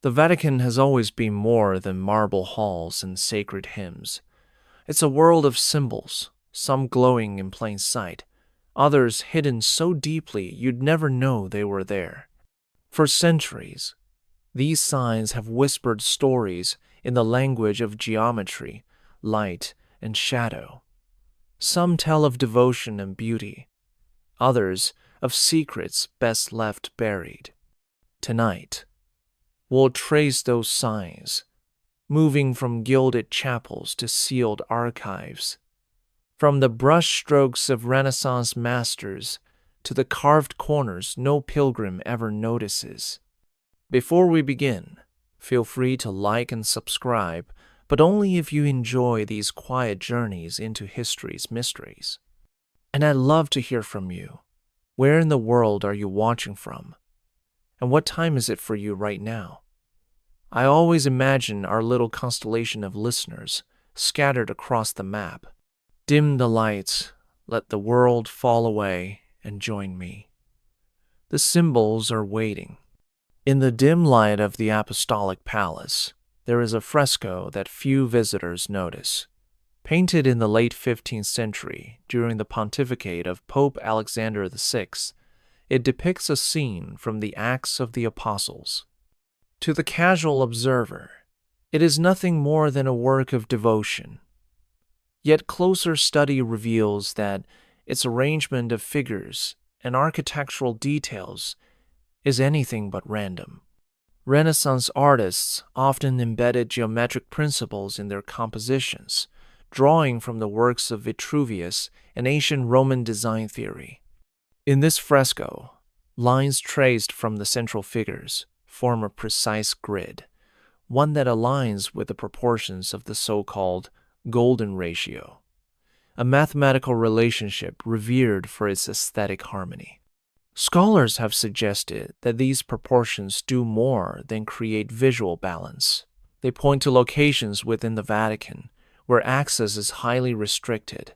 The Vatican has always been more than marble halls and sacred hymns. It's a world of symbols, some glowing in plain sight, others hidden so deeply you'd never know they were there. For centuries, these signs have whispered stories in the language of geometry, light, and shadow. Some tell of devotion and beauty, others of secrets best left buried. Tonight, we'll trace those signs, moving from gilded chapels to sealed archives, from the brushstrokes of Renaissance masters to the carved corners no pilgrim ever notices. Before we begin, feel free to like and subscribe, but only if you enjoy these quiet journeys into history's mysteries. And I'd love to hear from you. Where in the world are you watching from? And what time is it for you right now? I always imagine our little constellation of listeners scattered across the map. Dim the lights, let the world fall away, and join me. The symbols are waiting. In the dim light of the Apostolic Palace, there is a fresco that few visitors notice. Painted in the late 15th century during the pontificate of Pope Alexander VI, it depicts a scene from the Acts of the Apostles. To the casual observer, it is nothing more than a work of devotion. Yet closer study reveals that its arrangement of figures and architectural details is anything but random. Renaissance artists often embedded geometric principles in their compositions, drawing from the works of Vitruvius and ancient Roman design theory. In this fresco, lines traced from the central figures form a precise grid, one that aligns with the proportions of the so-called golden ratio, a mathematical relationship revered for its aesthetic harmony. Scholars have suggested that these proportions do more than create visual balance. They point to locations within the Vatican where access is highly restricted,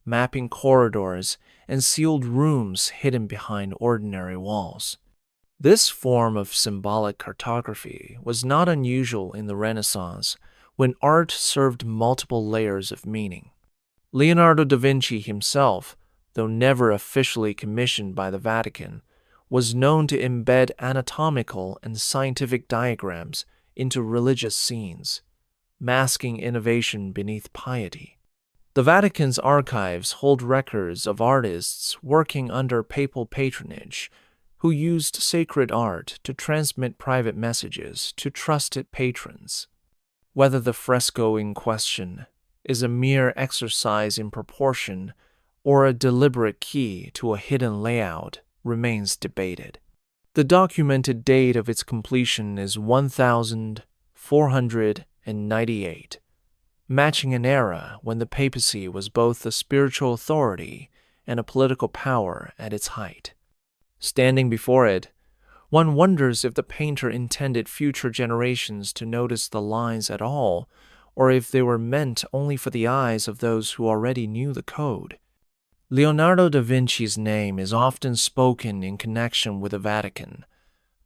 mapping corridors and sealed rooms hidden behind ordinary walls. This form of symbolic cartography was not unusual in the Renaissance, when art served multiple layers of meaning. Leonardo da Vinci himself, though never officially commissioned by the Vatican, was known to embed anatomical and scientific diagrams into religious scenes, masking innovation beneath piety. The Vatican's archives hold records of artists working under papal patronage who used sacred art to transmit private messages to trusted patrons. Whether the fresco in question is a mere exercise in proportion or a deliberate key to a hidden layout remains debated. The documented date of its completion is 1498, matching an era when the papacy was both a spiritual authority and a political power at its height. Standing before it, one wonders if the painter intended future generations to notice the lines at all, or if they were meant only for the eyes of those who already knew the code. Leonardo da Vinci's name is often spoken in connection with the Vatican,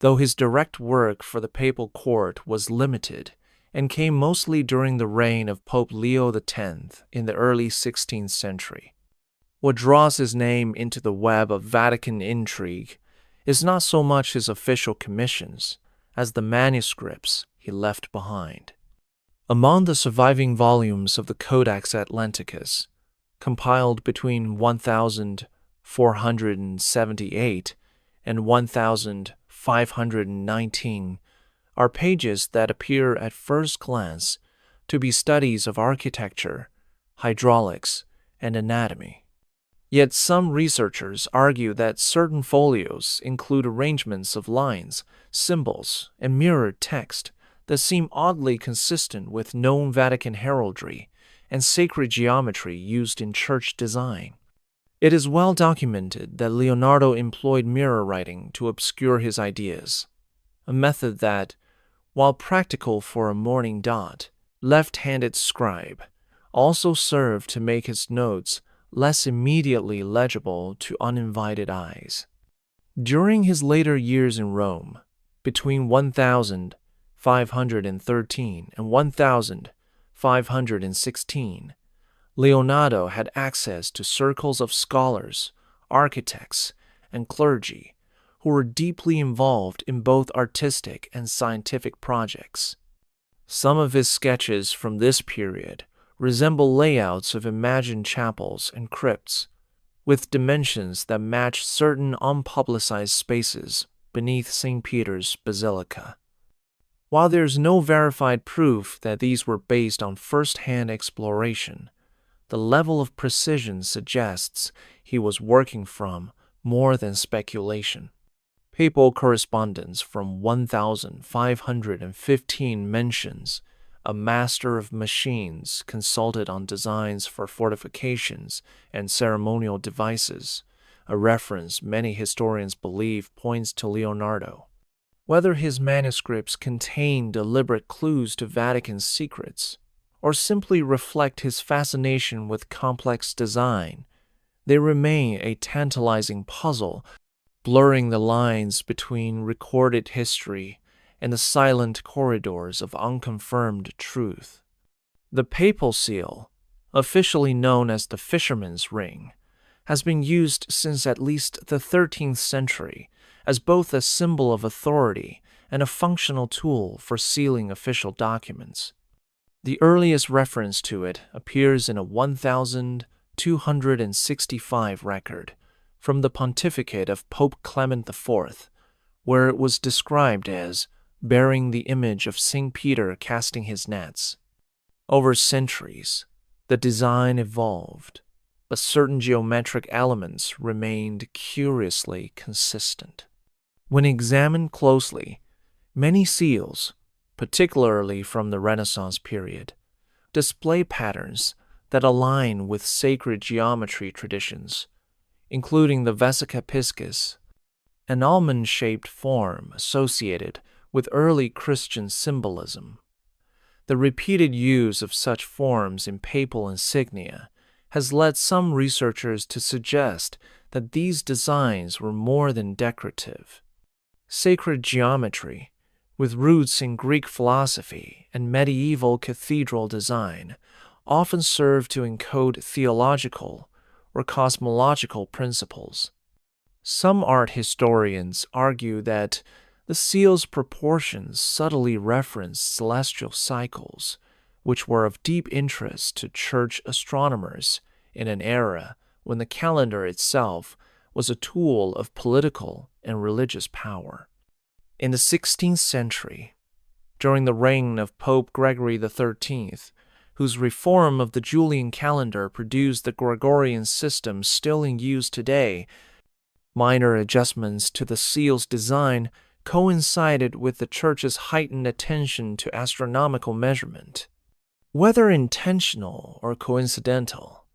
though his direct work for the papal court was limited and came mostly during the reign of Pope Leo X in the early 16th century. What draws his name into the web of Vatican intrigue is not so much his official commissions as the manuscripts he left behind. Among the surviving volumes of the Codex Atlanticus, compiled between 1478 and 1519, are pages that appear at first glance to be studies of architecture, hydraulics, and anatomy. Yet some researchers argue that certain folios include arrangements of lines, symbols, and mirrored text that seem oddly consistent with known Vatican heraldry and sacred geometry used in church design. It is well documented that Leonardo employed mirror writing to obscure his ideas, a method that, while practical for a morning dot, left-handed scribe, also served to make his notes less immediately legible to uninvited eyes. During his later years in Rome, between 1000 1513 and 1516, Leonardo had access to circles of scholars, architects, and clergy who were deeply involved in both artistic and scientific projects. Some of his sketches from this period resemble layouts of imagined chapels and crypts, with dimensions that match certain unpublicized spaces beneath St. Peter's Basilica. While there's no verified proof that these were based on first-hand exploration, the level of precision suggests he was working from more than speculation. Papal correspondence from 1515 mentions a master of machines consulted on designs for fortifications and ceremonial devices, a reference many historians believe points to Leonardo. Whether his manuscripts contain deliberate clues to Vatican secrets or simply reflect his fascination with complex design, they remain a tantalizing puzzle, blurring the lines between recorded history and the silent corridors of unconfirmed truth. The papal seal, officially known as the fisherman's ring, has been used since at least the 13th century as both a symbol of authority and a functional tool for sealing official documents. The earliest reference to it appears in a 1265 record from the pontificate of Pope Clement IV, where it was described as bearing the image of St. Peter casting his nets. Over centuries, the design evolved, but certain geometric elements remained curiously consistent. When examined closely, many seals, particularly from the Renaissance period, display patterns that align with sacred geometry traditions, including the vesica piscis, an almond-shaped form associated with early Christian symbolism. The repeated use of such forms in papal insignia has led some researchers to suggest that these designs were more than decorative. Sacred geometry, with roots in Greek philosophy and medieval cathedral design, often served to encode theological or cosmological principles. Some art historians argue that the seal's proportions subtly referenced celestial cycles, which were of deep interest to church astronomers in an era when the calendar itself was a tool of political and religious power. In the 16th century, during the reign of Pope Gregory XIII, whose reform of the Julian calendar produced the Gregorian system still in use today, minor adjustments to the seal's design coincided with the Church's heightened attention to astronomical measurement. Whether intentional or coincidental,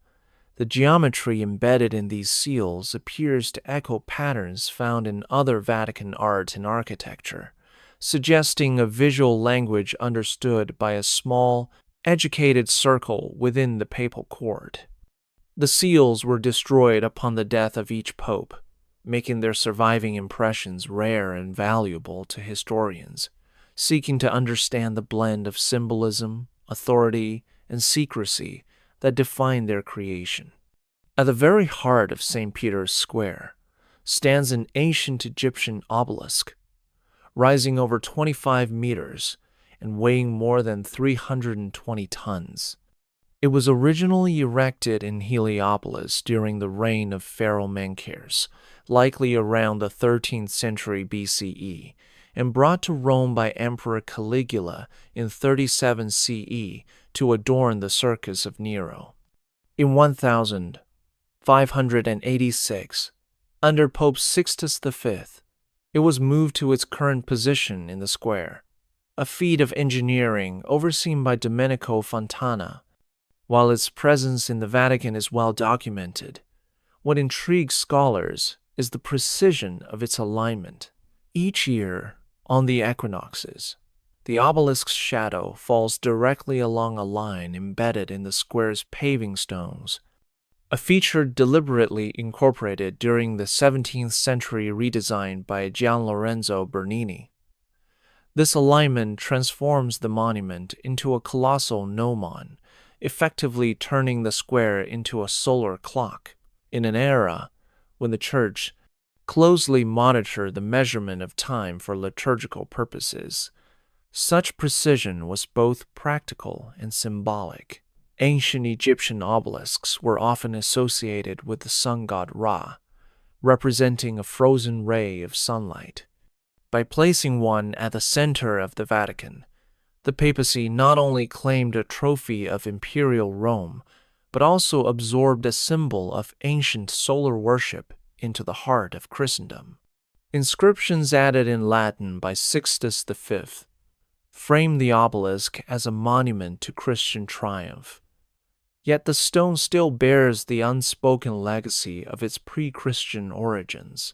the geometry embedded in these seals appears to echo patterns found in other Vatican art and architecture, suggesting a visual language understood by a small, educated circle within the papal court. The seals were destroyed upon the death of each pope, making their surviving impressions rare and valuable to historians, seeking to understand the blend of symbolism, authority, and secrecy that defined their creation. At the very heart of St. Peter's Square stands an ancient Egyptian obelisk, rising over 25 meters and weighing more than 320 tons. It was originally erected in Heliopolis during the reign of Pharaoh Menkares, likely around the 13th century BCE, and brought to Rome by Emperor Caligula in 37 CE to adorn the circus of Nero. In 1586, under Pope Sixtus V, it was moved to its current position in the square, a feat of engineering overseen by Domenico Fontana. While its presence in the Vatican is well documented, what intrigues scholars is the precision of its alignment. Each year, on the equinoxes, the obelisk's shadow falls directly along a line embedded in the square's paving stones, a feature deliberately incorporated during the 17th century redesign by Gian Lorenzo Bernini. This alignment transforms the monument into a colossal gnomon, effectively turning the square into a solar clock. In an era when the Church closely monitored the measurement of time for liturgical purposes, such precision was both practical and symbolic. Ancient Egyptian obelisks were often associated with the sun god Ra, representing a frozen ray of sunlight. By placing one at the center of the Vatican, the papacy not only claimed a trophy of imperial Rome, but also absorbed a symbol of ancient solar worship into the heart of Christendom. Inscriptions added in Latin by Sixtus V frame the obelisk as a monument to Christian triumph. Yet the stone still bears the unspoken legacy of its pre-Christian origins.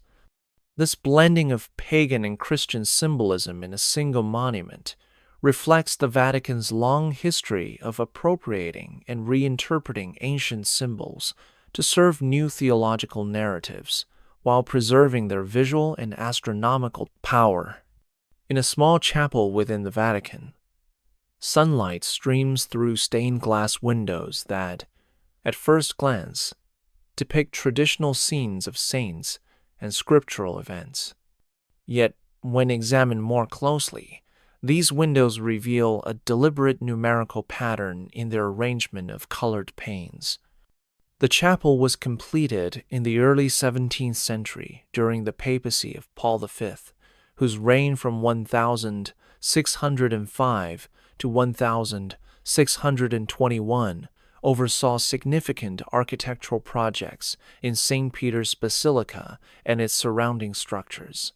This blending of pagan and Christian symbolism in a single monument reflects the Vatican's long history of appropriating and reinterpreting ancient symbols to serve new theological narratives, while preserving their visual and astronomical power. In a small chapel within the Vatican, sunlight streams through stained glass windows that, at first glance, depict traditional scenes of saints and scriptural events. Yet, when examined more closely, these windows reveal a deliberate numerical pattern in their arrangement of colored panes. The chapel was completed in the early 17th century during the papacy of Paul V, whose reign from 1605 to 1621 oversaw significant architectural projects in St. Peter's Basilica and its surrounding structures.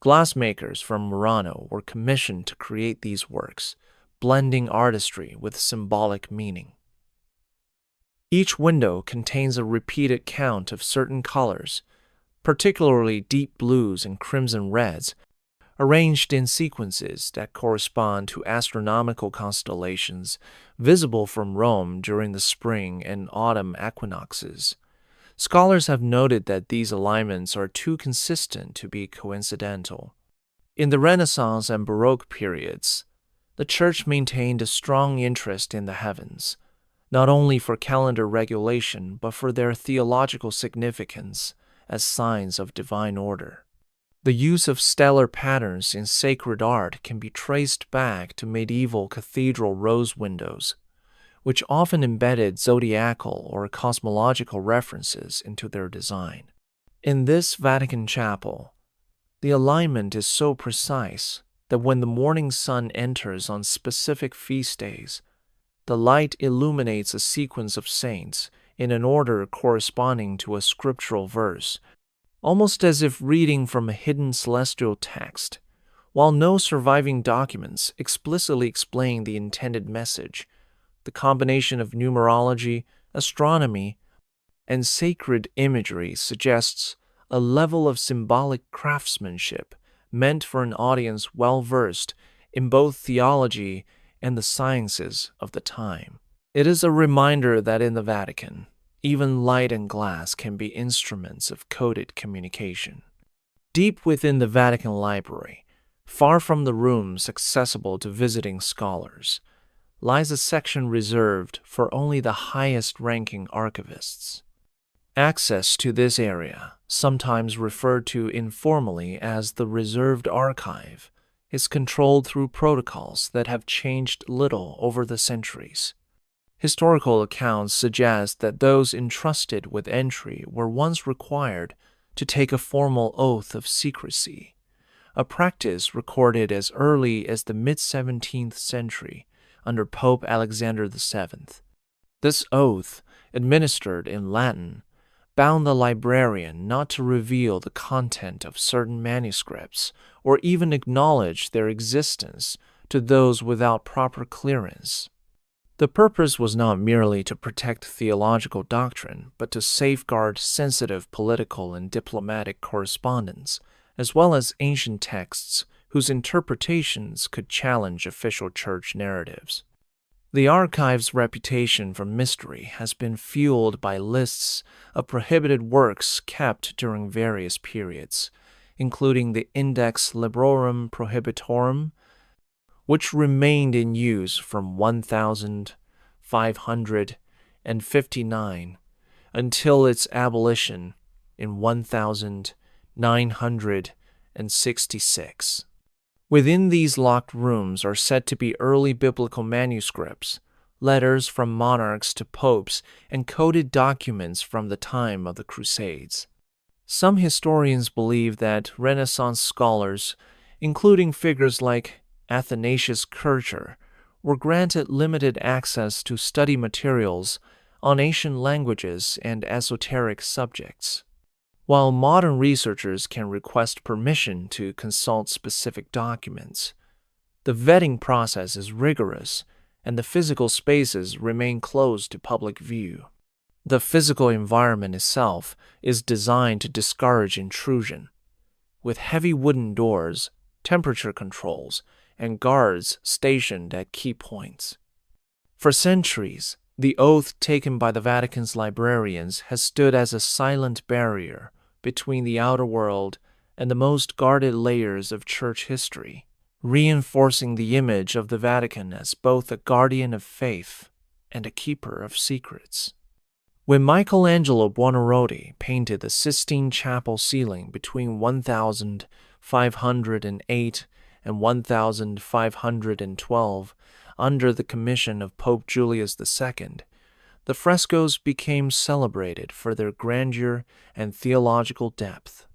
Glassmakers from Murano were commissioned to create these works, blending artistry with symbolic meaning. Each window contains a repeated count of certain colors, particularly deep blues and crimson reds, arranged in sequences that correspond to astronomical constellations visible from Rome during the spring and autumn equinoxes. Scholars have noted that these alignments are too consistent to be coincidental. In the Renaissance and Baroque periods, the Church maintained a strong interest in the heavens, not only for calendar regulation but for their theological significance as signs of divine order. The use of stellar patterns in sacred art can be traced back to medieval cathedral rose windows, which often embedded zodiacal or cosmological references into their design. In this Vatican chapel, the alignment is so precise that when the morning sun enters on specific feast days, the light illuminates a sequence of saints in an order corresponding to a scriptural verse, almost as if reading from a hidden celestial text. While no surviving documents explicitly explain the intended message, the combination of numerology, astronomy, and sacred imagery suggests a level of symbolic craftsmanship meant for an audience well-versed in both theology and the sciences of the time. It is a reminder that in the Vatican, even light and glass can be instruments of coded communication. Deep within the Vatican Library, far from the rooms accessible to visiting scholars, lies a section reserved for only the highest-ranking archivists. Access to this area, sometimes referred to informally as the reserved archive, is controlled through protocols that have changed little over the centuries. Historical accounts suggest that those entrusted with entry were once required to take a formal oath of secrecy, a practice recorded as early as the mid-17th century under Pope Alexander VII. This oath, administered in Latin, bound the librarian not to reveal the content of certain manuscripts or even acknowledge their existence to those without proper clearance. The purpose was not merely to protect theological doctrine, but to safeguard sensitive political and diplomatic correspondence, as well as ancient texts whose interpretations could challenge official church narratives. The archive's reputation for mystery has been fueled by lists of prohibited works kept during various periods, including the Index Librorum Prohibitorum which remained in use from 1559 until its abolition in 1966. Within these locked rooms are said to be early biblical manuscripts, letters from monarchs to popes, and coded documents from the time of the Crusades. Some historians believe that Renaissance scholars, including figures like Athanasius Kircher, were granted limited access to study materials on ancient languages and esoteric subjects. While modern researchers can request permission to consult specific documents, the vetting process is rigorous and the physical spaces remain closed to public view. The physical environment itself is designed to discourage intrusion, with heavy wooden doors, temperature controls, and guards stationed at key points. For centuries, the oath taken by the Vatican's librarians has stood as a silent barrier between the outer world and the most guarded layers of church history, reinforcing the image of the Vatican as both a guardian of faith and a keeper of secrets. When Michelangelo Buonarroti painted the Sistine Chapel ceiling between 1508 and 1512 under the commission of Pope Julius II, the frescoes became celebrated for their grandeur and theological depth.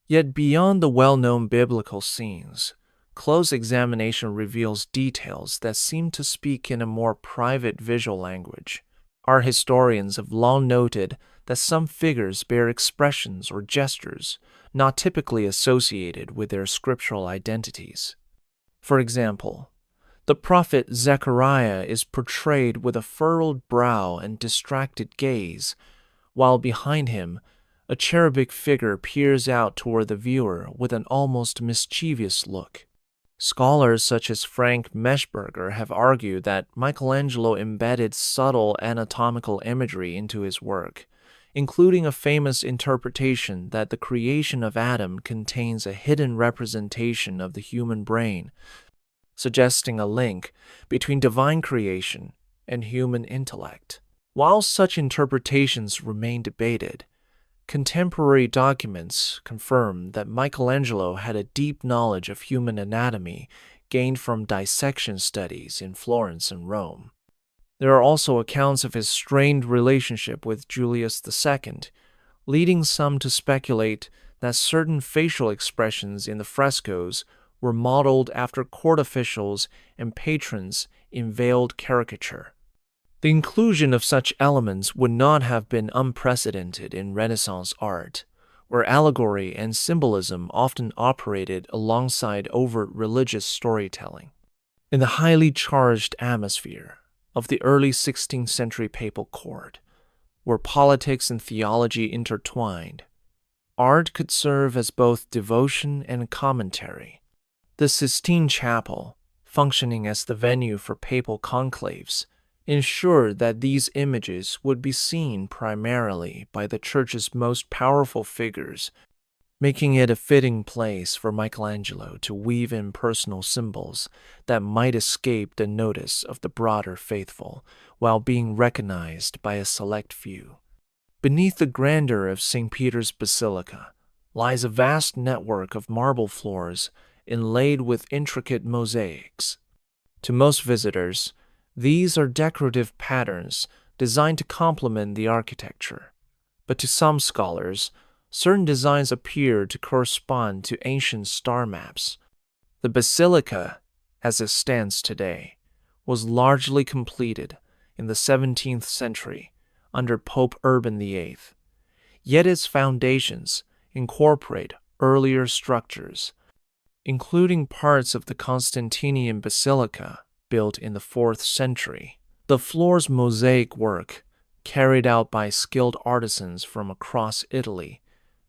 Yet beyond the well-known biblical scenes, close examination reveals details that seem to speak in a more private visual language. Our historians have long noted that some figures bear expressions or gestures not typically associated with their scriptural identities. For example, the prophet Zechariah is portrayed with a furrowed brow and distracted gaze, while behind him, a cherubic figure peers out toward the viewer with an almost mischievous look. Scholars such as Frank Meschberger have argued that Michelangelo embedded subtle anatomical imagery into his work, including a famous interpretation that the creation of Adam contains a hidden representation of the human brain, suggesting a link between divine creation and human intellect. While such interpretations remain debated, contemporary documents confirm that Michelangelo had a deep knowledge of human anatomy gained from dissection studies in Florence and Rome. There are also accounts of his strained relationship with Julius II, leading some to speculate that certain facial expressions in the frescoes were modeled after court officials and patrons in veiled caricature. The inclusion of such elements would not have been unprecedented in Renaissance art, where allegory and symbolism often operated alongside overt religious storytelling. In the highly charged atmosphere of the early 16th century papal court, where politics and theology intertwined, art could serve as both devotion and commentary. The Sistine Chapel, functioning as the venue for papal conclaves, ensured that these images would be seen primarily by the Church's most powerful figures, making it a fitting place for Michelangelo to weave in personal symbols that might escape the notice of the broader faithful while being recognized by a select few. Beneath the grandeur of St. Peter's Basilica lies a vast network of marble floors inlaid with intricate mosaics. To most visitors, these are decorative patterns designed to complement the architecture, but to some scholars, certain designs appear to correspond to ancient star maps. The basilica, as it stands today, was largely completed in the 17th century under Pope Urban VIII, yet its foundations incorporate earlier structures, including parts of the Constantinian basilica built in the 4th century. The floor's mosaic work, carried out by skilled artisans from across Italy,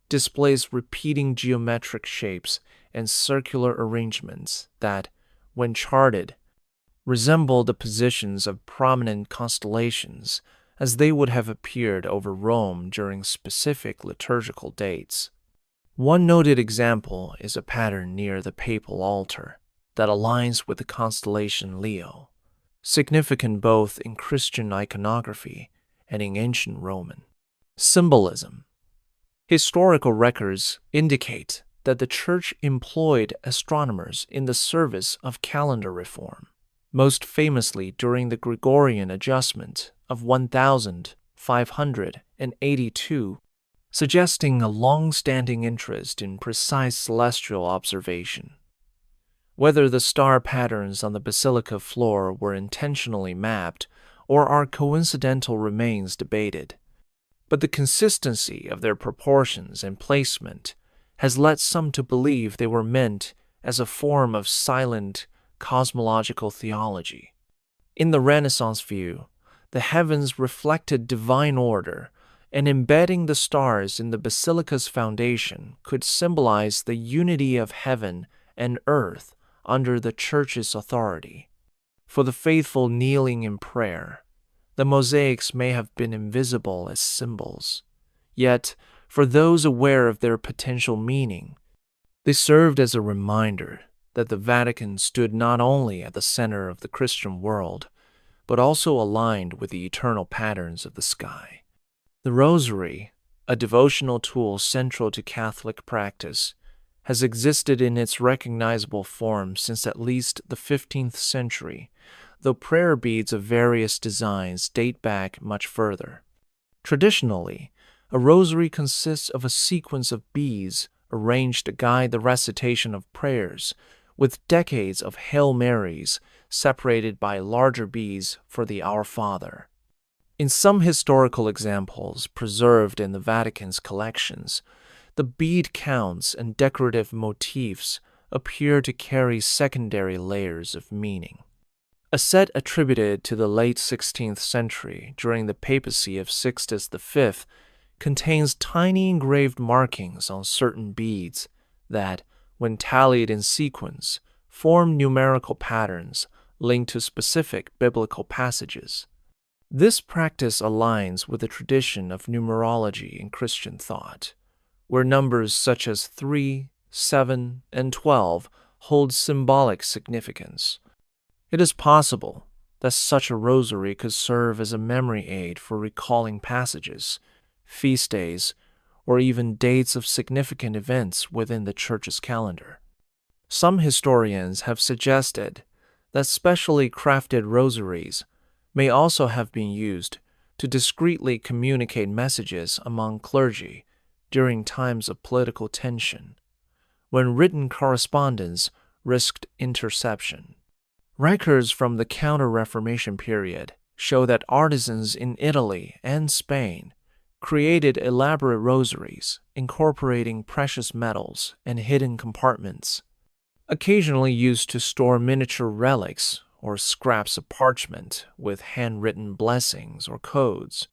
displays repeating geometric shapes and circular arrangements that, when charted, resemble the positions of prominent constellations as they would have appeared over Rome during specific liturgical dates. One noted example is a pattern near the papal altar, that aligns with the constellation Leo, significant both in Christian iconography and in ancient Roman. Symbolism. Historical records indicate that the Church employed astronomers in the service of calendar reform, most famously during the Gregorian adjustment of 1582, suggesting a long-standing interest in precise celestial observation. Whether the star patterns on the basilica floor were intentionally mapped or are coincidental remains debated, but the consistency of their proportions and placement has led some to believe they were meant as a form of silent cosmological theology. In the Renaissance view, the heavens reflected divine order, and embedding the stars in the basilica's foundation could symbolize the unity of heaven and earth under the Church's authority. For the faithful kneeling in prayer, the mosaics may have been invisible as symbols. Yet, for those aware of their potential meaning, they served as a reminder that the Vatican stood not only at the center of the Christian world, but also aligned with the eternal patterns of the sky. The Rosary, a devotional tool central to Catholic practice, has existed in its recognizable form since at least the 15th century, though prayer beads of various designs date back much further. Traditionally, a rosary consists of a sequence of beads arranged to guide the recitation of prayers, with decades of Hail Marys separated by larger beads for the Our Father. In some historical examples preserved in the Vatican's collections, the bead counts and decorative motifs appear to carry secondary layers of meaning. A set attributed to the late 16th century during the papacy of Sixtus V contains tiny engraved markings on certain beads that, when tallied in sequence, form numerical patterns linked to specific biblical passages. This practice aligns with the tradition of numerology in Christian thought, where numbers such as 3, 7, and 12 hold symbolic significance. It is possible that such a rosary could serve as a memory aid for recalling passages, feast days, or even dates of significant events within the Church's calendar. Some historians have suggested that specially crafted rosaries may also have been used to discreetly communicate messages among clergy during times of political tension, when written correspondence risked interception. Records from the Counter-Reformation period show that artisans in Italy and Spain created elaborate rosaries incorporating precious metals and hidden compartments, occasionally used to store miniature relics or scraps of parchment with handwritten blessings or codes.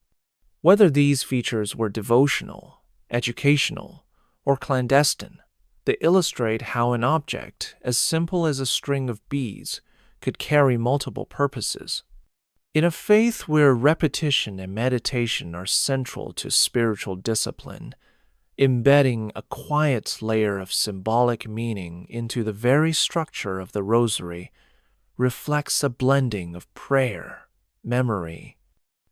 Whether these features were devotional, educational, or clandestine, they illustrate how an object as simple as a string of beads could carry multiple purposes. In a faith where repetition and meditation are central to spiritual discipline, embedding a quiet layer of symbolic meaning into the very structure of the rosary reflects a blending of prayer, memory,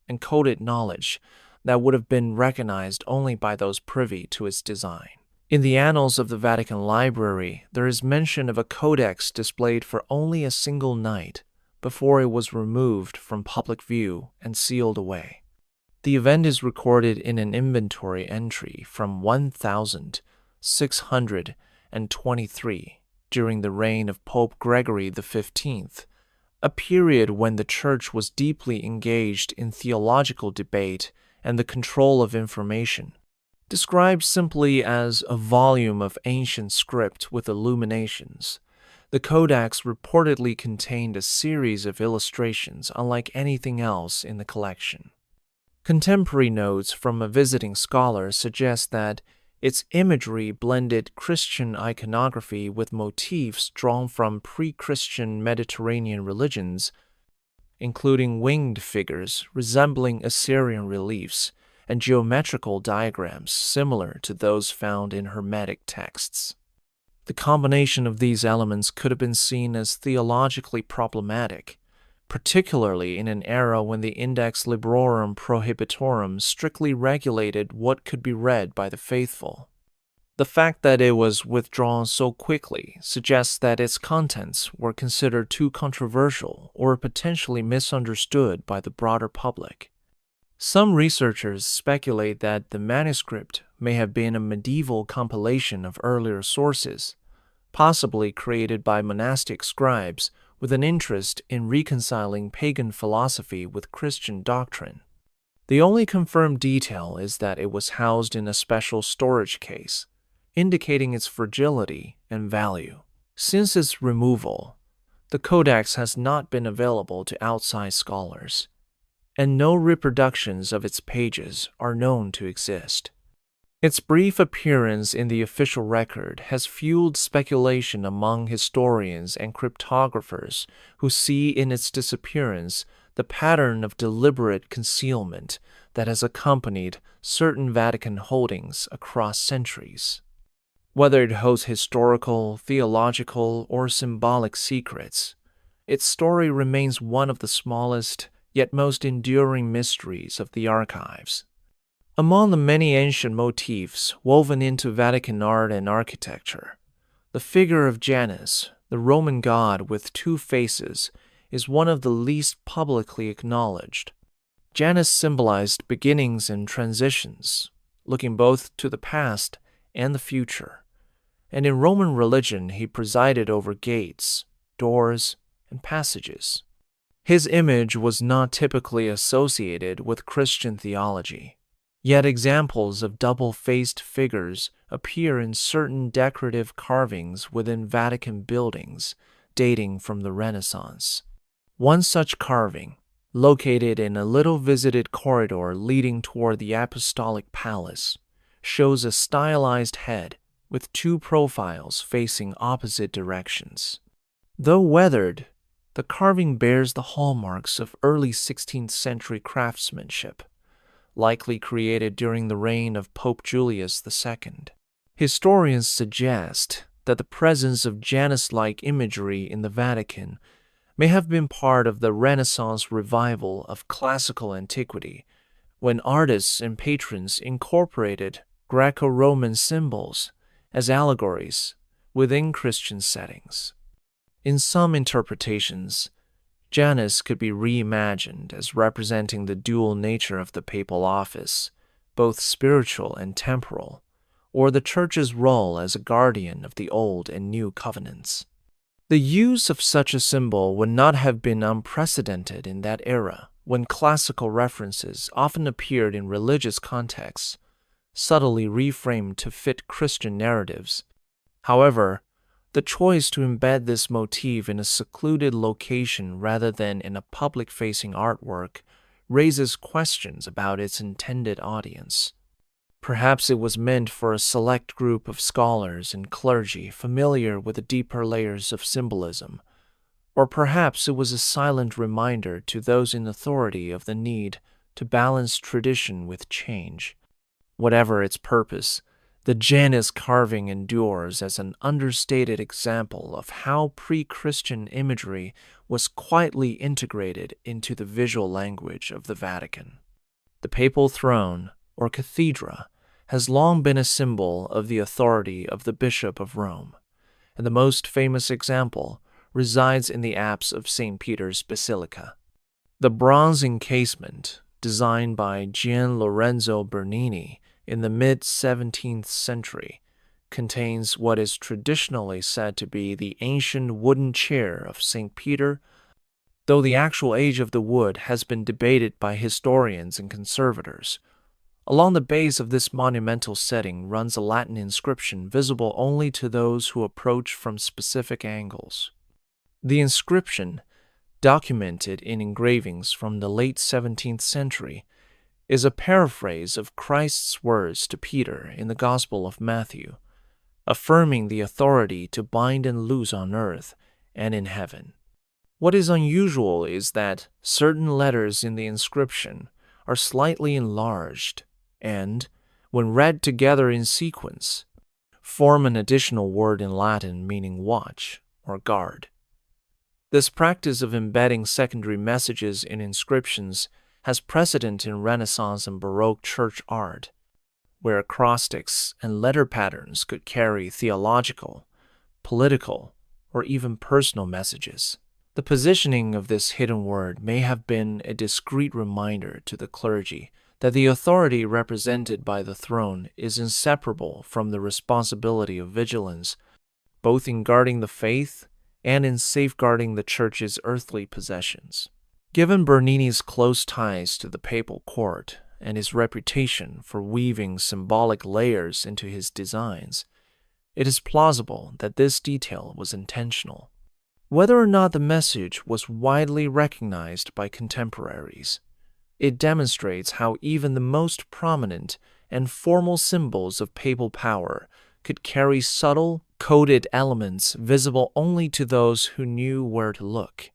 and coded knowledge that would have been recognized only by those privy to its design. In the annals of the Vatican Library, there is mention of a codex displayed for only a single night before it was removed from public view and sealed away. The event is recorded in an inventory entry from 1623 during the reign of Pope Gregory XV, a period when the Church was deeply engaged in theological debate and the control of information. Described simply as a volume of ancient script with illuminations, the codex reportedly contained a series of illustrations unlike anything else in the collection. Contemporary notes from a visiting scholar suggest that its imagery blended Christian iconography with motifs drawn from pre-Christian Mediterranean religions, including winged figures resembling Assyrian reliefs and geometrical diagrams similar to those found in Hermetic texts. The combination of these elements could have been seen as theologically problematic, particularly in an era when the Index Librorum Prohibitorum strictly regulated what could be read by the faithful. The fact that it was withdrawn so quickly suggests that its contents were considered too controversial or potentially misunderstood by the broader public. Some researchers speculate that the manuscript may have been a medieval compilation of earlier sources, possibly created by monastic scribes with an interest in reconciling pagan philosophy with Christian doctrine. The only confirmed detail is that it was housed in a special storage case, indicating its fragility and value. Since its removal, the codex has not been available to outside scholars, and no reproductions of its pages are known to exist. Its brief appearance in the official record has fueled speculation among historians and cryptographers who see in its disappearance the pattern of deliberate concealment that has accompanied certain Vatican holdings across centuries. Whether it holds historical, theological, or symbolic secrets, its story remains one of the smallest yet most enduring mysteries of the archives. Among the many ancient motifs woven into Vatican art and architecture, the figure of Janus, the Roman god with two faces, is one of the least publicly acknowledged. Janus symbolized beginnings and transitions, looking both to the past and the future, and in Roman religion he presided over gates, doors, and passages. His image was not typically associated with Christian theology, yet examples of double-faced figures appear in certain decorative carvings within Vatican buildings dating from the Renaissance. One such carving, located in a little-visited corridor leading toward the Apostolic Palace, shows a stylized head with two profiles facing opposite directions. Though weathered, the carving bears the hallmarks of early 16th century craftsmanship, likely created during the reign of Pope Julius II. Historians suggest that the presence of Janus-like imagery in the Vatican may have been part of the Renaissance revival of classical antiquity, when artists and patrons incorporated Greco-Roman symbols as allegories within Christian settings. In some interpretations, Janus could be reimagined as representing the dual nature of the papal office, both spiritual and temporal, or the Church's role as a guardian of the Old and New Covenants. The use of such a symbol would not have been unprecedented in that era, when classical references often appeared in religious contexts, subtly reframed to fit Christian narratives. However, the choice to embed this motif in a secluded location rather than in a public-facing artwork raises questions about its intended audience. Perhaps it was meant for a select group of scholars and clergy familiar with the deeper layers of symbolism, or perhaps it was a silent reminder to those in authority of the need to balance tradition with change. Whatever its purpose, the Janus carving endures as an understated example of how pre-Christian imagery was quietly integrated into the visual language of the Vatican. The papal throne, or cathedra, has long been a symbol of the authority of the Bishop of Rome, and the most famous example resides in the apse of St. Peter's Basilica. The bronze encasement, designed by Gian Lorenzo Bernini in the mid-17th century, contains what is traditionally said to be the ancient wooden chair of St. Peter, though the actual age of the wood has been debated by historians and conservators. Along the base of this monumental setting runs a Latin inscription visible only to those who approach from specific angles. The inscription, documented in engravings from the late 17th century, is a paraphrase of Christ's words to Peter in the Gospel of Matthew, affirming the authority to bind and loose on earth and in heaven. What is unusual is that certain letters in the inscription are slightly enlarged and, when read together in sequence, form an additional word in Latin meaning watch or guard. This practice of embedding secondary messages in inscriptions has precedent in Renaissance and Baroque church art, where acrostics and letter patterns could carry theological, political, or even personal messages. The positioning of this hidden word may have been a discreet reminder to the clergy that the authority represented by the throne is inseparable from the responsibility of vigilance, both in guarding the faith and in safeguarding the Church's earthly possessions. Given Bernini's close ties to the papal court and his reputation for weaving symbolic layers into his designs, it is plausible that this detail was intentional. Whether or not the message was widely recognized by contemporaries, it demonstrates how even the most prominent and formal symbols of papal power could carry subtle, coded elements visible only to those who knew where to look.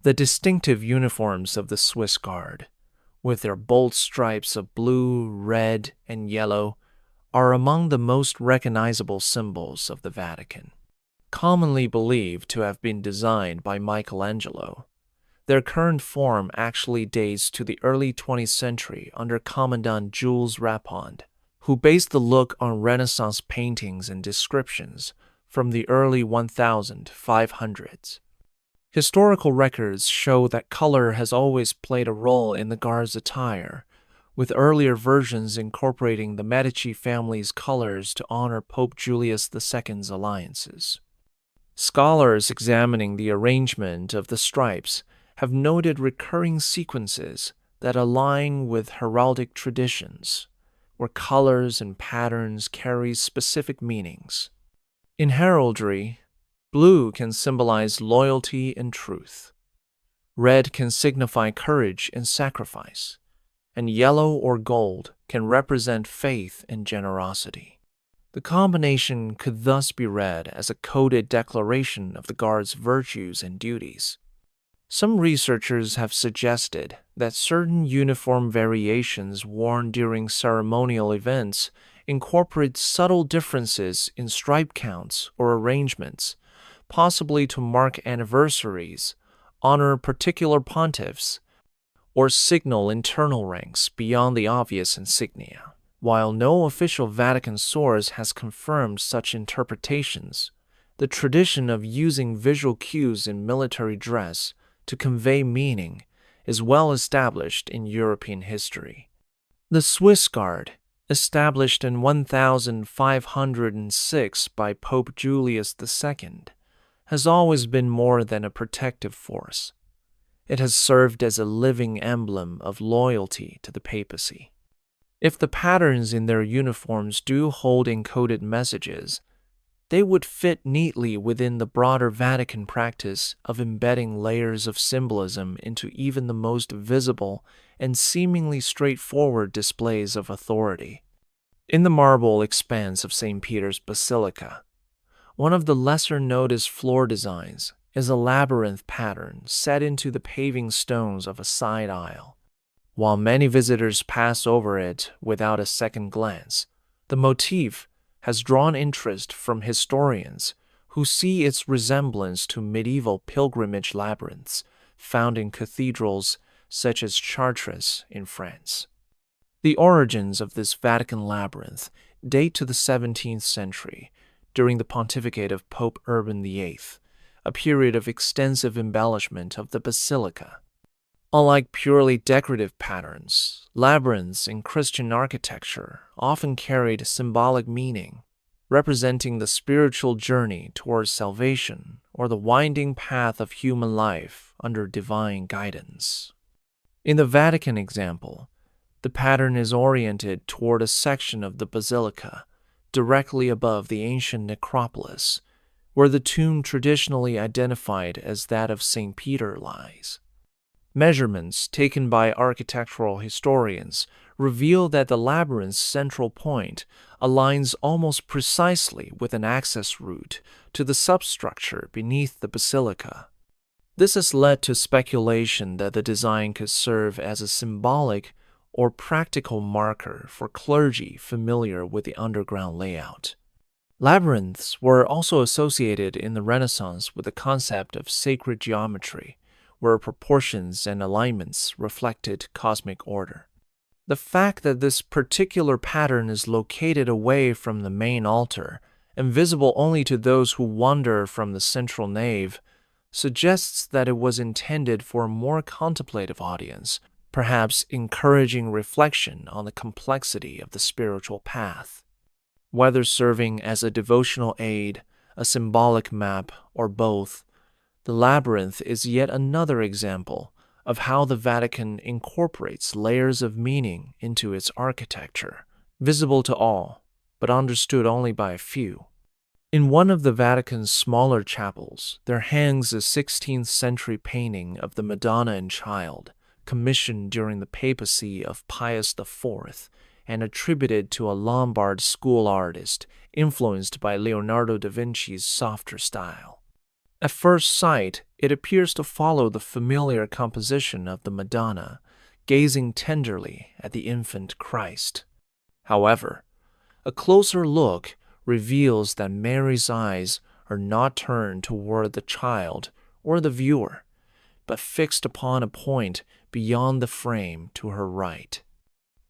The distinctive uniforms of the Swiss Guard, with their bold stripes of blue, red, and yellow, are among the most recognizable symbols of the Vatican. Commonly believed to have been designed by Michelangelo, their current form actually dates to the early 20th century under Commandant Jules Rapond, who based the look on Renaissance paintings and descriptions from the early 1500s. Historical records show that color has always played a role in the Guard's attire, with earlier versions incorporating the Medici family's colors to honor Pope Julius II's alliances. Scholars examining the arrangement of the stripes have noted recurring sequences that align with heraldic traditions, where colors and patterns carry specific meanings. In heraldry, blue can symbolize loyalty and truth. Red can signify courage and sacrifice, and yellow or gold can represent faith and generosity. The combination could thus be read as a coded declaration of the Guard's virtues and duties. Some researchers have suggested that certain uniform variations worn during ceremonial events incorporate subtle differences in stripe counts or arrangements, possibly to mark anniversaries, honor particular pontiffs, or signal internal ranks beyond the obvious insignia. While no official Vatican source has confirmed such interpretations, the tradition of using visual cues in military dress to convey meaning is well established in European history. The Swiss Guard, established in 1506 by Pope Julius II, has always been more than a protective force. It has served as a living emblem of loyalty to the papacy. If the patterns in their uniforms do hold encoded messages, they would fit neatly within the broader Vatican practice of embedding layers of symbolism into even the most visible and seemingly straightforward displays of authority. In the marble expanse of St. Peter's Basilica, one of the lesser-noticed floor designs is a labyrinth pattern set into the paving stones of a side aisle. While many visitors pass over it without a second glance, the motif has drawn interest from historians who see its resemblance to medieval pilgrimage labyrinths found in cathedrals such as Chartres in France. The origins of this Vatican labyrinth date to the 17th century, during the pontificate of Pope Urban VIII, a period of extensive embellishment of the basilica. Unlike purely decorative patterns, labyrinths in Christian architecture often carried symbolic meaning, representing the spiritual journey towards salvation or the winding path of human life under divine guidance. In the Vatican example, the pattern is oriented toward a section of the basilica directly above the ancient necropolis, where the tomb traditionally identified as that of St. Peter lies. Measurements taken by architectural historians reveal that the labyrinth's central point aligns almost precisely with an access route to the substructure beneath the basilica. This has led to speculation that the design could serve as a symbolic or practical marker for clergy familiar with the underground layout. Labyrinths were also associated in the Renaissance with the concept of sacred geometry, where proportions and alignments reflected cosmic order. The fact that this particular pattern is located away from the main altar and visible only to those who wander from the central nave suggests that it was intended for a more contemplative audience, perhaps encouraging reflection on the complexity of the spiritual path. Whether serving as a devotional aid, a symbolic map, or both, the labyrinth is yet another example of how the Vatican incorporates layers of meaning into its architecture, visible to all, but understood only by a few. In one of the Vatican's smaller chapels, there hangs a 16th century painting of the Madonna and Child, commissioned during the papacy of Pius IV and attributed to a Lombard school artist influenced by Leonardo da Vinci's softer style. At first sight, it appears to follow the familiar composition of the Madonna, gazing tenderly at the infant Christ. However, a closer look reveals that Mary's eyes are not turned toward the child or the viewer, but fixed upon a point beyond the frame to her right.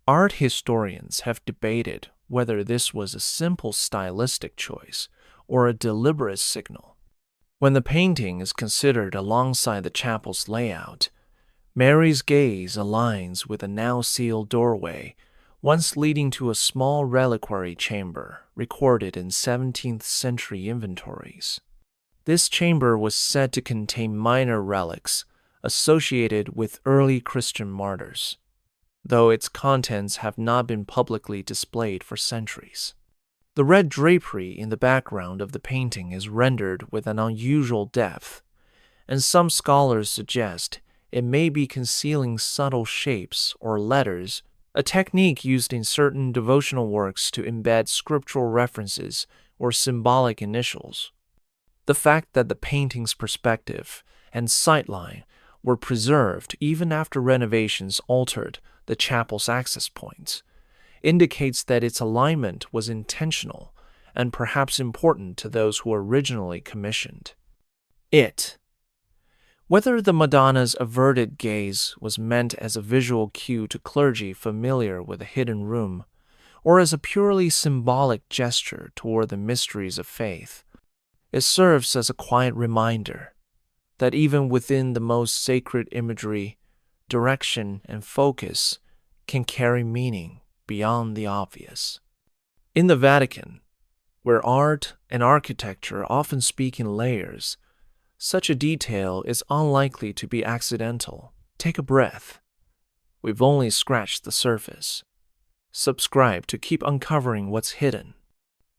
Art historians have debated whether this was a simple stylistic choice or a deliberate signal. When the painting is considered alongside the chapel's layout, Mary's gaze aligns with a now sealed doorway, once leading to a small reliquary chamber recorded in 17th century inventories. This chamber was said to contain minor relics associated with early Christian martyrs, though its contents have not been publicly displayed for centuries. The red drapery in the background of the painting is rendered with an unusual depth, and some scholars suggest it may be concealing subtle shapes or letters, a technique used in certain devotional works to embed scriptural references or symbolic initials. The fact that the painting's perspective and sightline were preserved even after renovations altered the chapel's access points indicates that its alignment was intentional and perhaps important to those who originally commissioned it. Whether the Madonna's averted gaze was meant as a visual cue to clergy familiar with a hidden room, or as a purely symbolic gesture toward the mysteries of faith, it serves as a quiet reminder that even within the most sacred imagery, direction and focus can carry meaning beyond the obvious. In the Vatican, where art and architecture often speak in layers, such a detail is unlikely to be accidental. Take a breath. We've only scratched the surface. Subscribe to keep uncovering what's hidden.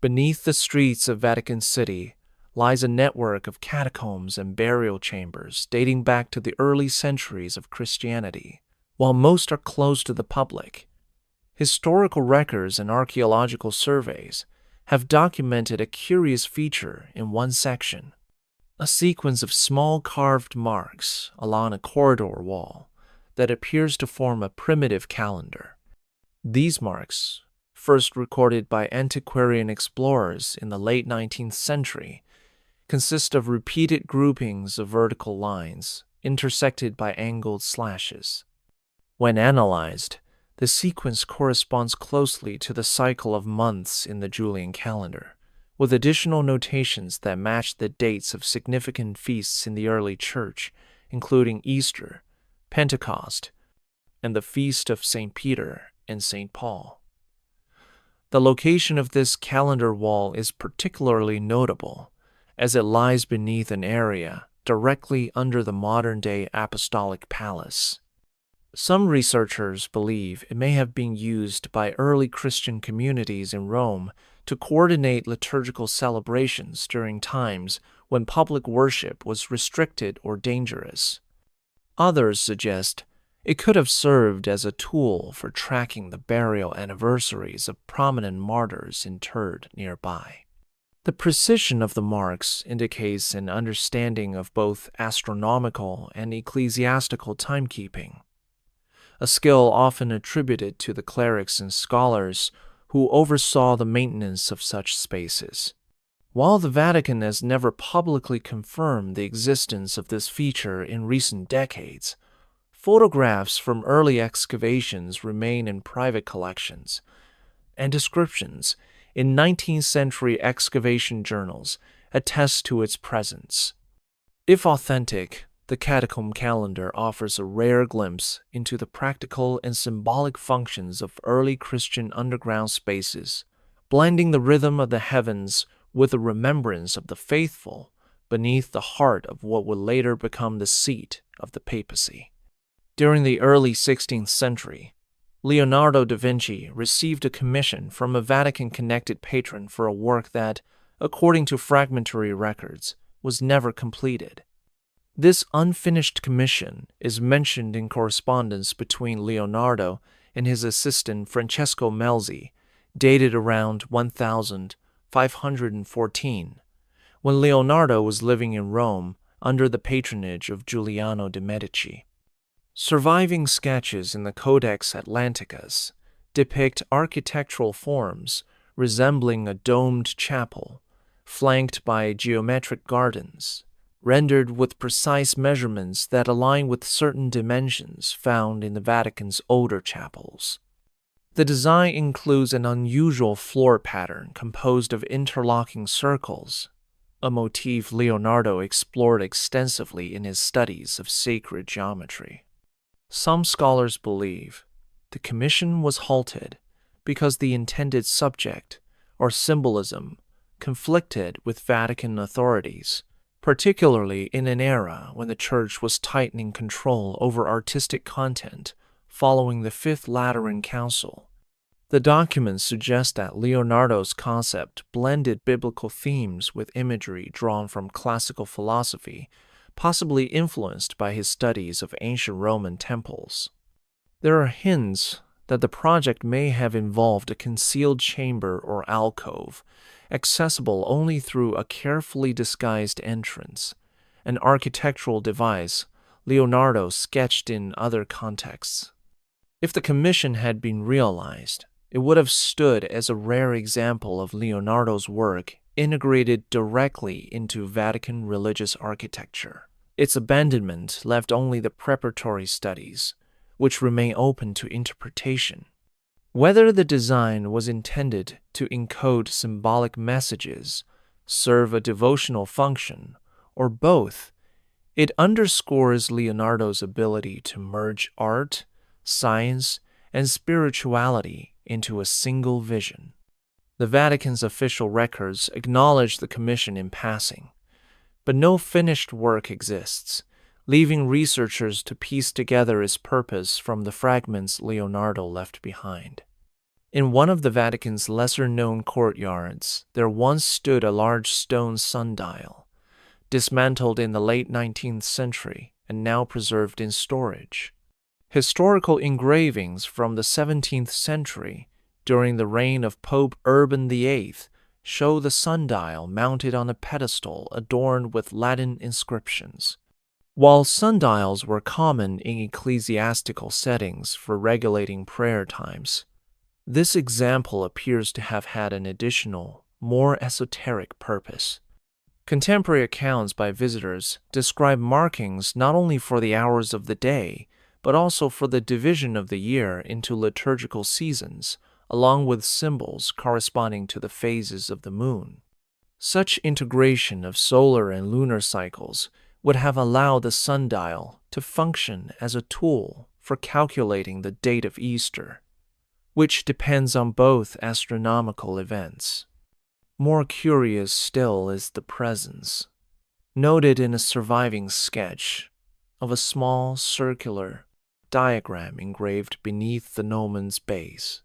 Beneath the streets of Vatican City lies a network of catacombs and burial chambers dating back to the early centuries of Christianity. While most are closed to the public, historical records and archaeological surveys have documented a curious feature in one section: a sequence of small carved marks along a corridor wall that appears to form a primitive calendar. These marks, first recorded by antiquarian explorers in the late 19th century, consist of repeated groupings of vertical lines intersected by angled slashes. When analyzed, the sequence corresponds closely to the cycle of months in the Julian calendar, with additional notations that match the dates of significant feasts in the early Church, including Easter, Pentecost, and the Feast of St. Peter and St. Paul. The location of this calendar wall is particularly notable, as it lies beneath an area directly under the modern-day Apostolic Palace. Some researchers believe it may have been used by early Christian communities in Rome to coordinate liturgical celebrations during times when public worship was restricted or dangerous. Others suggest it could have served as a tool for tracking the burial anniversaries of prominent martyrs interred nearby. The precision of the marks indicates an understanding of both astronomical and ecclesiastical timekeeping, a skill often attributed to the clerics and scholars who oversaw the maintenance of such spaces. While the Vatican has never publicly confirmed the existence of this feature in recent decades, photographs from early excavations remain in private collections, and descriptions in 19th century excavation journals attest to its presence. If authentic, the catacomb calendar offers a rare glimpse into the practical and symbolic functions of early Christian underground spaces, blending the rhythm of the heavens with the remembrance of the faithful beneath the heart of what would later become the seat of the papacy. During the early 16th century, Leonardo da Vinci received a commission from a Vatican-connected patron for a work that, according to fragmentary records, was never completed. This unfinished commission is mentioned in correspondence between Leonardo and his assistant Francesco Melzi, dated around 1514, when Leonardo was living in Rome under the patronage of Giuliano de' Medici. Surviving sketches in the Codex Atlanticus depict architectural forms resembling a domed chapel, flanked by geometric gardens, rendered with precise measurements that align with certain dimensions found in the Vatican's older chapels. The design includes an unusual floor pattern composed of interlocking circles, a motif Leonardo explored extensively in his studies of sacred geometry. Some scholars believe the commission was halted because the intended subject, or symbolism, conflicted with Vatican authorities, particularly in an era when the Church was tightening control over artistic content following the Fifth Lateran Council. The documents suggest that Leonardo's concept blended biblical themes with imagery drawn from classical philosophy, possibly influenced by his studies of ancient Roman temples. There are hints that the project may have involved a concealed chamber or alcove, accessible only through a carefully disguised entrance, an architectural device Leonardo sketched in other contexts. If the commission had been realized, it would have stood as a rare example of Leonardo's work integrated directly into Vatican religious architecture. Its abandonment left only the preparatory studies, which remain open to interpretation. Whether the design was intended to encode symbolic messages, serve a devotional function, or both, it underscores Leonardo's ability to merge art, science, and spirituality into a single vision. The Vatican's official records acknowledge the commission in passing, but no finished work exists, leaving researchers to piece together its purpose from the fragments Leonardo left behind. In one of the Vatican's lesser-known courtyards, there once stood a large stone sundial, dismantled in the late 19th century and now preserved in storage. Historical engravings from the 17th century, during the reign of Pope Urban VIII, show the sundial mounted on a pedestal adorned with Latin inscriptions. While sundials were common in ecclesiastical settings for regulating prayer times, this example appears to have had an additional, more esoteric purpose. Contemporary accounts by visitors describe markings not only for the hours of the day, but also for the division of the year into liturgical seasons, along with symbols corresponding to the phases of the moon. Such integration of solar and lunar cycles would have allowed the sundial to function as a tool for calculating the date of Easter, which depends on both astronomical events. More curious still is the presence, noted in a surviving sketch, of a small circular diagram engraved beneath the gnomon's base.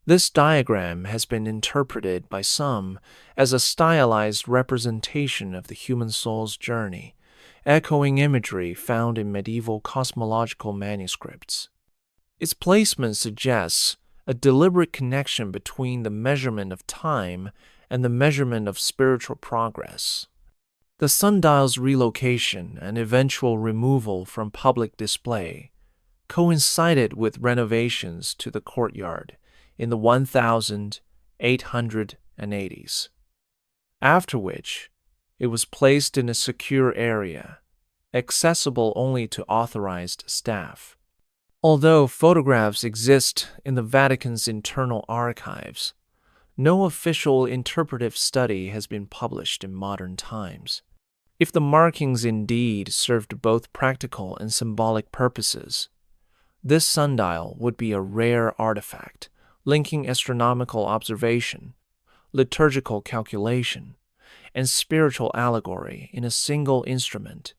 This diagram has been interpreted by some as a stylized representation of the human soul's journey, echoing imagery found in medieval cosmological manuscripts. Its placement suggests a deliberate connection between the measurement of time and the measurement of spiritual progress. The sundial's relocation and eventual removal from public display coincided with renovations to the courtyard in the 1880s. after which it was placed in a secure area, accessible only to authorized staff. Although photographs exist in the Vatican's internal archives, no official interpretive study has been published in modern times. If the markings indeed served both practical and symbolic purposes, this sundial would be a rare artifact, linking astronomical observation, liturgical calculation, and spiritual allegory in a single instrument,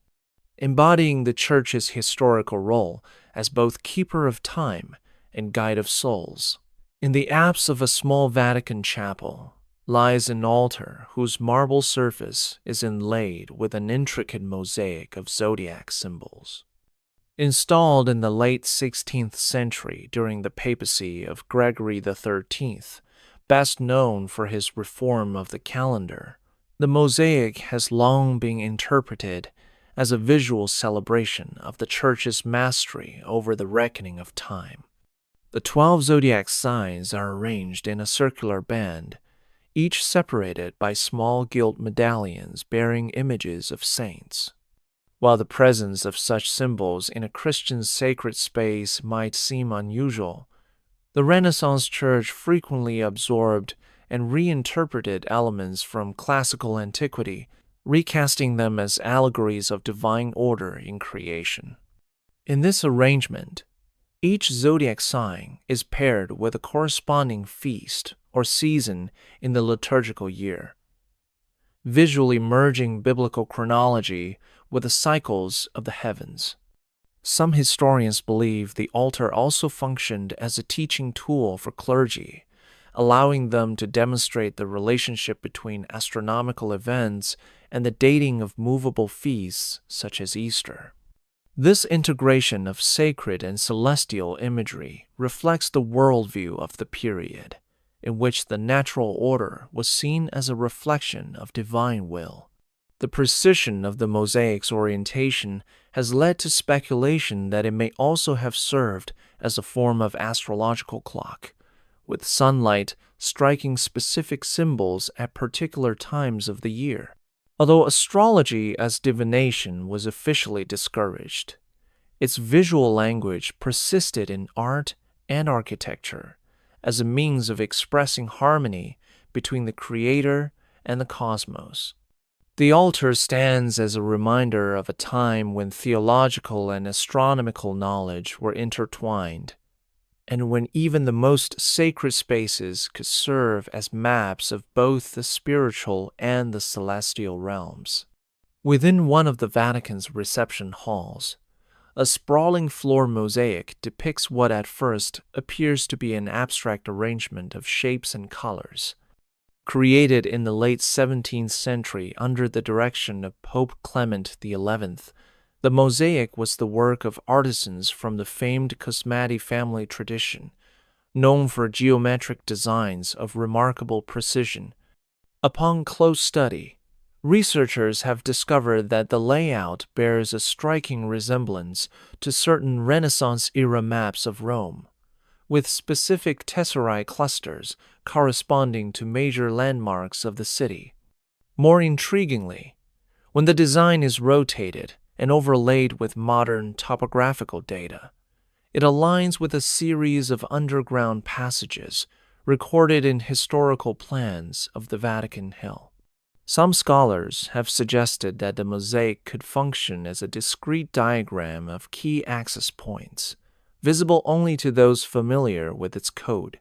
embodying the Church's historical role as both keeper of time and guide of souls. In the apse of a small Vatican chapel lies an altar whose marble surface is inlaid with an intricate mosaic of zodiac symbols. Installed in the late 16th century during the papacy of Gregory XIII, best known for his reform of the calendar, the mosaic has long been interpreted as a visual celebration of the Church's mastery over the reckoning of time. The 12 zodiac signs are arranged in a circular band, each separated by small gilt medallions bearing images of saints. While the presence of such symbols in a Christian sacred space might seem unusual, the Renaissance Church frequently absorbed and reinterpreted elements from classical antiquity, recasting them as allegories of divine order in creation. In this arrangement, each zodiac sign is paired with a corresponding feast or season in the liturgical year, visually merging biblical chronology with the cycles of the heavens. Some historians believe the altar also functioned as a teaching tool for clergy, allowing them to demonstrate the relationship between astronomical events and the dating of movable feasts such as Easter. This integration of sacred and celestial imagery reflects the worldview of the period, in which the natural order was seen as a reflection of divine will. The precision of the mosaic's orientation has led to speculation that it may also have served as a form of astrological clock, with sunlight striking specific symbols at particular times of the year. Although astrology as divination was officially discouraged, its visual language persisted in art and architecture as a means of expressing harmony between the Creator and the cosmos. The altar stands as a reminder of a time when theological and astronomical knowledge were intertwined, and when even the most sacred spaces could serve as maps of both the spiritual and the celestial realms. Within one of the Vatican's reception halls, a sprawling floor mosaic depicts what at first appears to be an abstract arrangement of shapes and colors. Created in the late 17th century under the direction of Pope Clement XI, the mosaic was the work of artisans from the famed Cosmati family tradition, known for geometric designs of remarkable precision. Upon close study, researchers have discovered that the layout bears a striking resemblance to certain Renaissance-era maps of Rome, with specific tesserae clusters corresponding to major landmarks of the city. More intriguingly, when the design is rotated and overlaid with modern topographical data, it aligns with a series of underground passages recorded in historical plans of the Vatican Hill. Some scholars have suggested that the mosaic could function as a discrete diagram of key access points, visible only to those familiar with its code.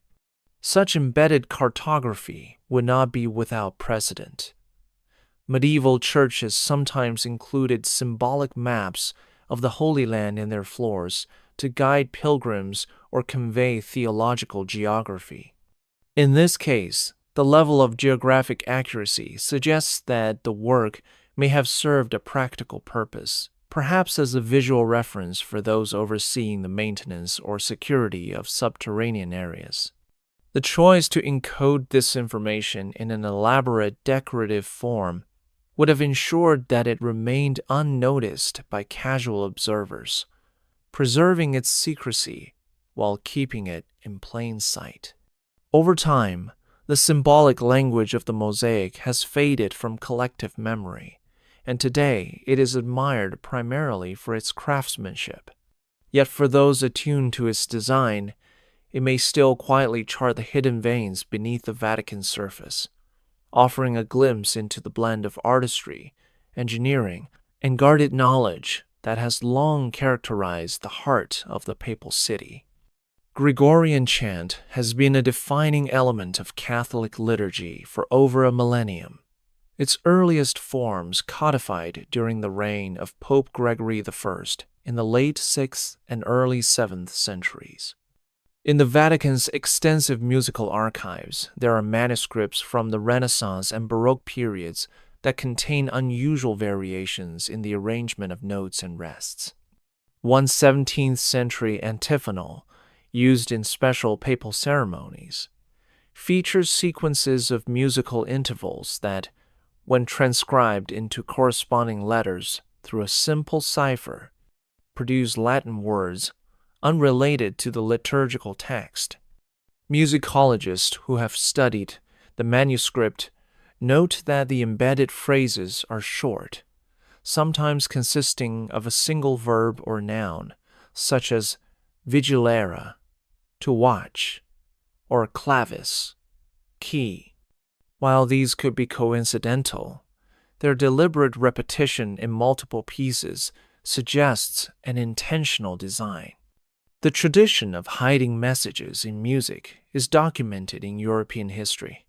Such embedded cartography would not be without precedent. Medieval churches sometimes included symbolic maps of the Holy Land in their floors to guide pilgrims or convey theological geography. In this case, the level of geographic accuracy suggests that the work may have served a practical purpose, perhaps as a visual reference for those overseeing the maintenance or security of subterranean areas. The choice to encode this information in an elaborate decorative form would have ensured that it remained unnoticed by casual observers, preserving its secrecy while keeping it in plain sight. Over time, The symbolic language of the mosaic has faded from collective memory, and today it is admired primarily for its craftsmanship. Yet for those attuned to its design, it may still quietly chart the hidden veins beneath the Vatican's surface, offering a glimpse into the blend of artistry, engineering, and guarded knowledge that has long characterized the heart of the papal city. Gregorian chant has been a defining element of Catholic liturgy for over a millennium, its earliest forms codified during the reign of Pope Gregory I in the late 6th and early 7th centuries. In the Vatican's extensive musical archives, there are manuscripts from the Renaissance and Baroque periods that contain unusual variations in the arrangement of notes and rests. One 17th century antiphonal, used in special papal ceremonies, features sequences of musical intervals that, when transcribed into corresponding letters through a simple cipher, produce Latin words unrelated to the liturgical text. Musicologists who have studied the manuscript note that the embedded phrases are short, sometimes consisting of a single verb or noun, such as vigilare, to watch, or clavis, key. While these could be coincidental, their deliberate repetition in multiple pieces suggests an intentional design. The tradition of hiding messages in music is documented in European history.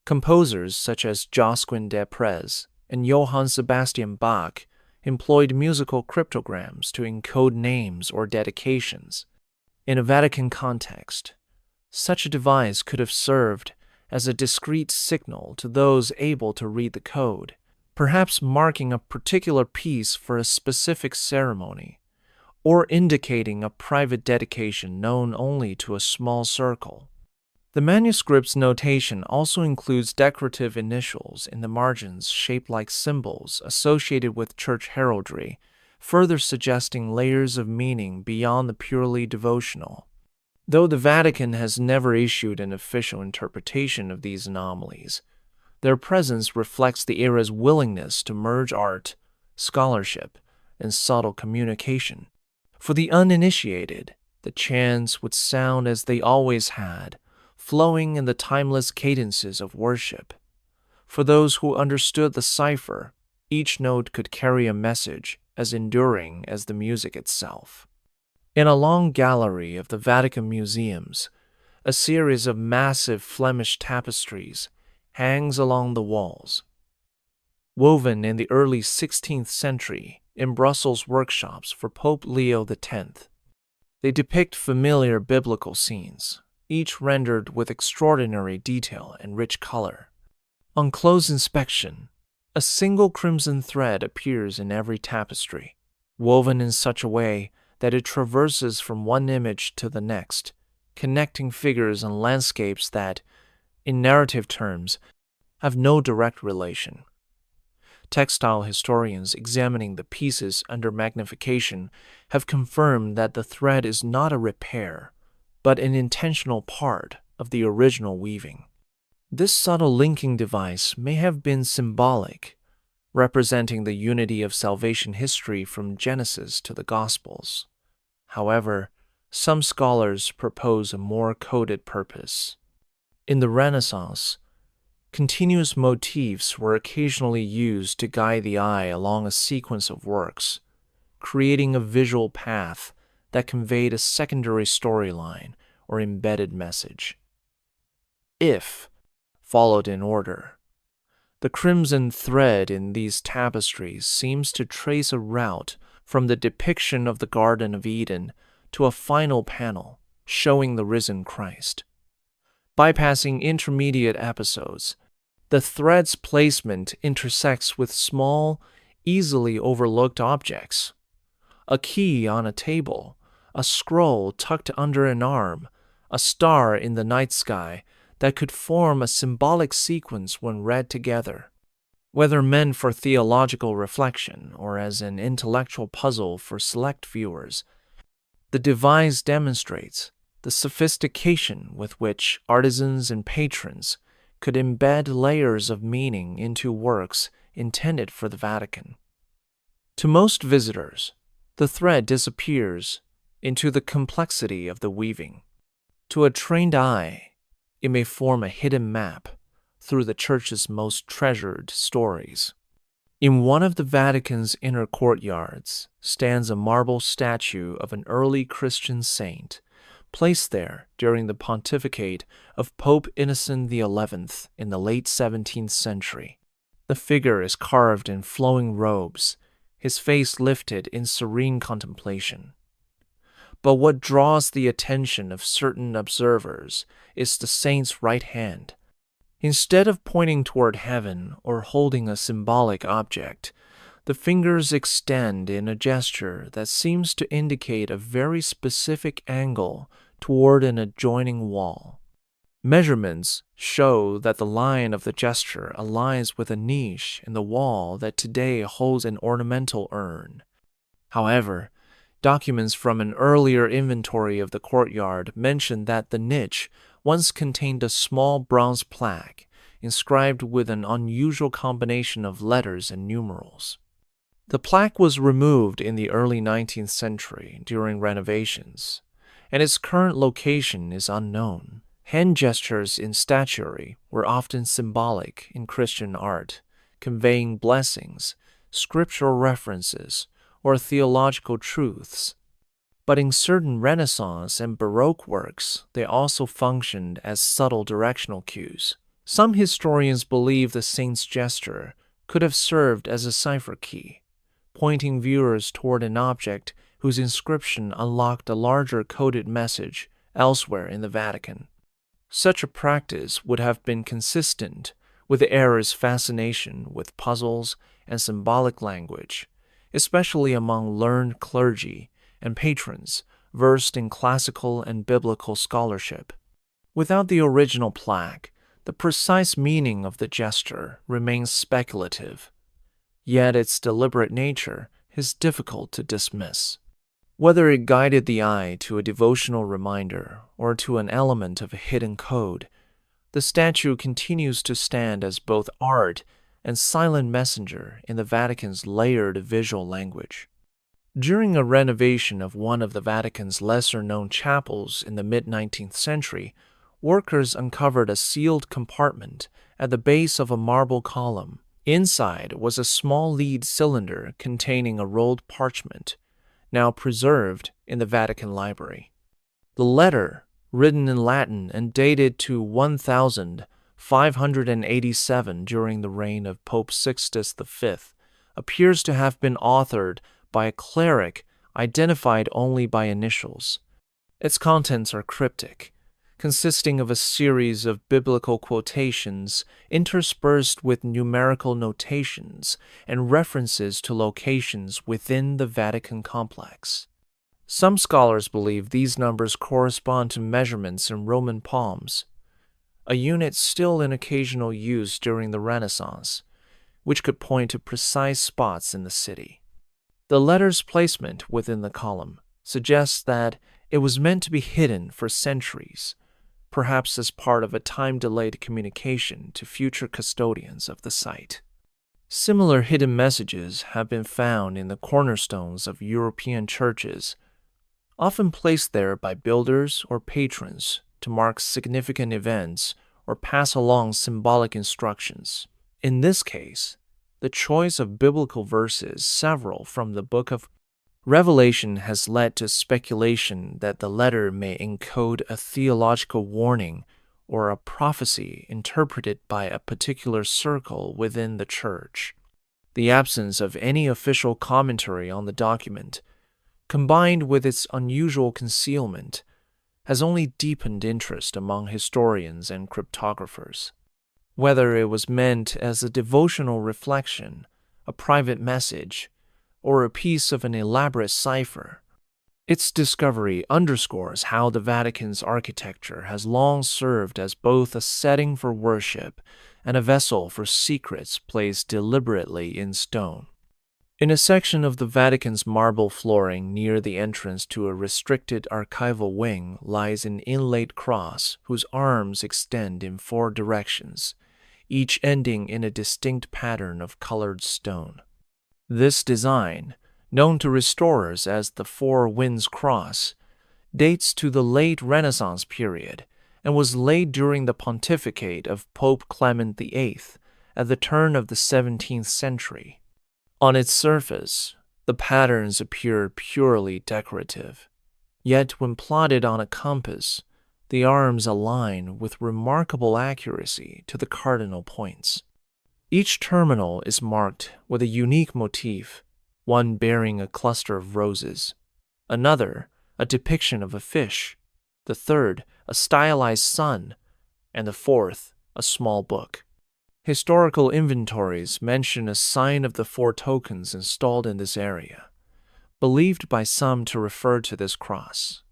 Composers such as Josquin des Prez and Johann Sebastian Bach employed musical cryptograms to encode names or dedications. In a Vatican context, such a device could have served as a discreet signal to those able to read the code, perhaps marking a particular piece for a specific ceremony, or indicating a private dedication known only to a small circle. The manuscript's notation also includes decorative initials in the margins shaped like symbols associated with church heraldry, further suggesting layers of meaning beyond the purely devotional. Though the Vatican has never issued an official interpretation of these anomalies, their presence reflects the era's willingness to merge art, scholarship, and subtle communication. For the uninitiated, the chants would sound as they always had, flowing in the timeless cadences of worship. For those who understood the cipher, each note could carry a message as enduring as the music itself. In a long gallery of the Vatican museums, a series of massive Flemish tapestries hangs along the walls. Woven in the early 16th century in Brussels workshops for Pope Leo X, they depict familiar biblical scenes, each rendered with extraordinary detail and rich color. On close inspection, a single crimson thread appears in every tapestry, woven in such a way that it traverses from one image to the next, connecting figures and landscapes that, in narrative terms, have no direct relation. Textile historians examining the pieces under magnification have confirmed that the thread is not a repair, but an intentional part of the original weaving. This subtle linking device may have been symbolic, representing the unity of salvation history from Genesis to the Gospels. However, some scholars propose a more coded purpose. In the Renaissance, continuous motifs were occasionally used to guide the eye along a sequence of works, creating a visual path that conveyed a secondary storyline or embedded message. If followed in order, the crimson thread in these tapestries seems to trace a route from the depiction of the Garden of Eden to a final panel showing the risen Christ. Bypassing intermediate episodes, the thread's placement intersects with small, easily overlooked objects. A key on a table, a scroll tucked under an arm, a star in the night sky that could form a symbolic sequence when read together. Whether meant for theological reflection or as an intellectual puzzle for select viewers, the device demonstrates the sophistication with which artisans and patrons could embed layers of meaning into works intended for the Vatican. To most visitors, the thread disappears into the complexity of the weaving. To a trained eye, it may form a hidden map through the Church's most treasured stories. In one of the Vatican's inner courtyards stands a marble statue of an early Christian saint, placed there during the pontificate of Pope Innocent XI in the late 17th century. The figure is carved in flowing robes, his face lifted in serene contemplation. But what draws the attention of certain observers is the saint's right hand. Instead of pointing toward heaven or holding a symbolic object, the fingers extend in a gesture that seems to indicate a very specific angle toward an adjoining wall. Measurements show that the line of the gesture aligns with a niche in the wall that today holds an ornamental urn. However, documents from an earlier inventory of the courtyard mention that the niche once contained a small bronze plaque inscribed with an unusual combination of letters and numerals. The plaque was removed in the early 19th century during renovations, and its current location is unknown. Hand gestures in statuary were often symbolic in Christian art, conveying blessings, scriptural references, or theological truths. But in certain Renaissance and Baroque works, they also functioned as subtle directional cues. Some historians believe the saint's gesture could have served as a cipher key, pointing viewers toward an object whose inscription unlocked a larger coded message elsewhere in the Vatican. Such a practice would have been consistent with the era's fascination with puzzles and symbolic language, especially among learned clergy and patrons versed in classical and biblical scholarship. Without the original plaque, the precise meaning of the gesture remains speculative, yet its deliberate nature is difficult to dismiss. Whether it guided the eye to a devotional reminder or to an element of a hidden code, the statue continues to stand as both art and silent messenger in the Vatican's layered visual language. During a renovation of one of the Vatican's lesser-known chapels in the mid-19th century, workers uncovered a sealed compartment at the base of a marble column. Inside was a small lead cylinder containing a rolled parchment, now preserved in the Vatican Library. The letter, written in Latin and dated to 1587 during the reign of Pope Sixtus V, appears to have been authored by a cleric identified only by initials. Its contents are cryptic, consisting of a series of biblical quotations interspersed with numerical notations and references to locations within the Vatican complex. Some scholars believe these numbers correspond to measurements in Roman palms, a unit still in occasional use during the Renaissance, which could point to precise spots in the city. The letter's placement within the column suggests that it was meant to be hidden for centuries, perhaps as part of a time-delayed communication to future custodians of the site. Similar hidden messages have been found in the cornerstones of European churches, often placed there by builders or patrons to mark significant events or pass along symbolic instructions. In this case, the choice of biblical verses, several from the Book of Revelation, has led to speculation that the letter may encode a theological warning or a prophecy interpreted by a particular circle within the church. The absence of any official commentary on the document, combined with its unusual concealment, has only deepened interest among historians and cryptographers. Whether it was meant as a devotional reflection, a private message, or a piece of an elaborate cipher, its discovery underscores how the Vatican's architecture has long served as both a setting for worship and a vessel for secrets placed deliberately in stone. In a section of the Vatican's marble flooring near the entrance to a restricted archival wing lies an inlaid cross whose arms extend in four directions, each ending in a distinct pattern of colored stone. This design, known to restorers as the Four Winds Cross, dates to the late Renaissance period and was laid during the pontificate of Pope Clement VIII at the turn of the 17th century. On its surface, the patterns appear purely decorative, yet when plotted on a compass, the arms align with remarkable accuracy to the cardinal points. Each terminal is marked with a unique motif, one bearing a cluster of roses, another a depiction of a fish, the third a stylized sun, and the fourth a small book. Historical inventories mention a sign of the four tokens installed in this area, believed by some to refer to this cross.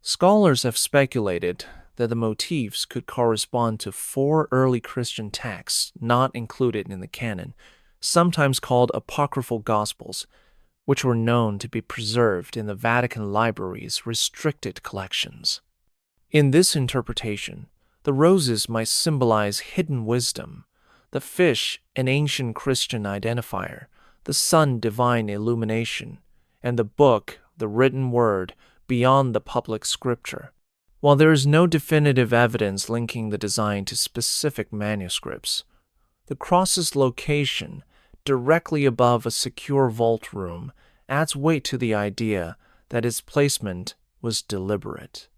Scholars have speculated that the motifs could correspond to four early Christian texts not included in the canon, sometimes called apocryphal gospels, which were known to be preserved in the Vatican Library's restricted collections. In this interpretation, the roses might symbolize hidden wisdom, the fish an ancient Christian identifier, the sun divine illumination, and the book the written word beyond the public scripture. While there is no definitive evidence linking the design to specific manuscripts, the cross's location, directly above a secure vault room, adds weight to the idea that its placement was deliberate.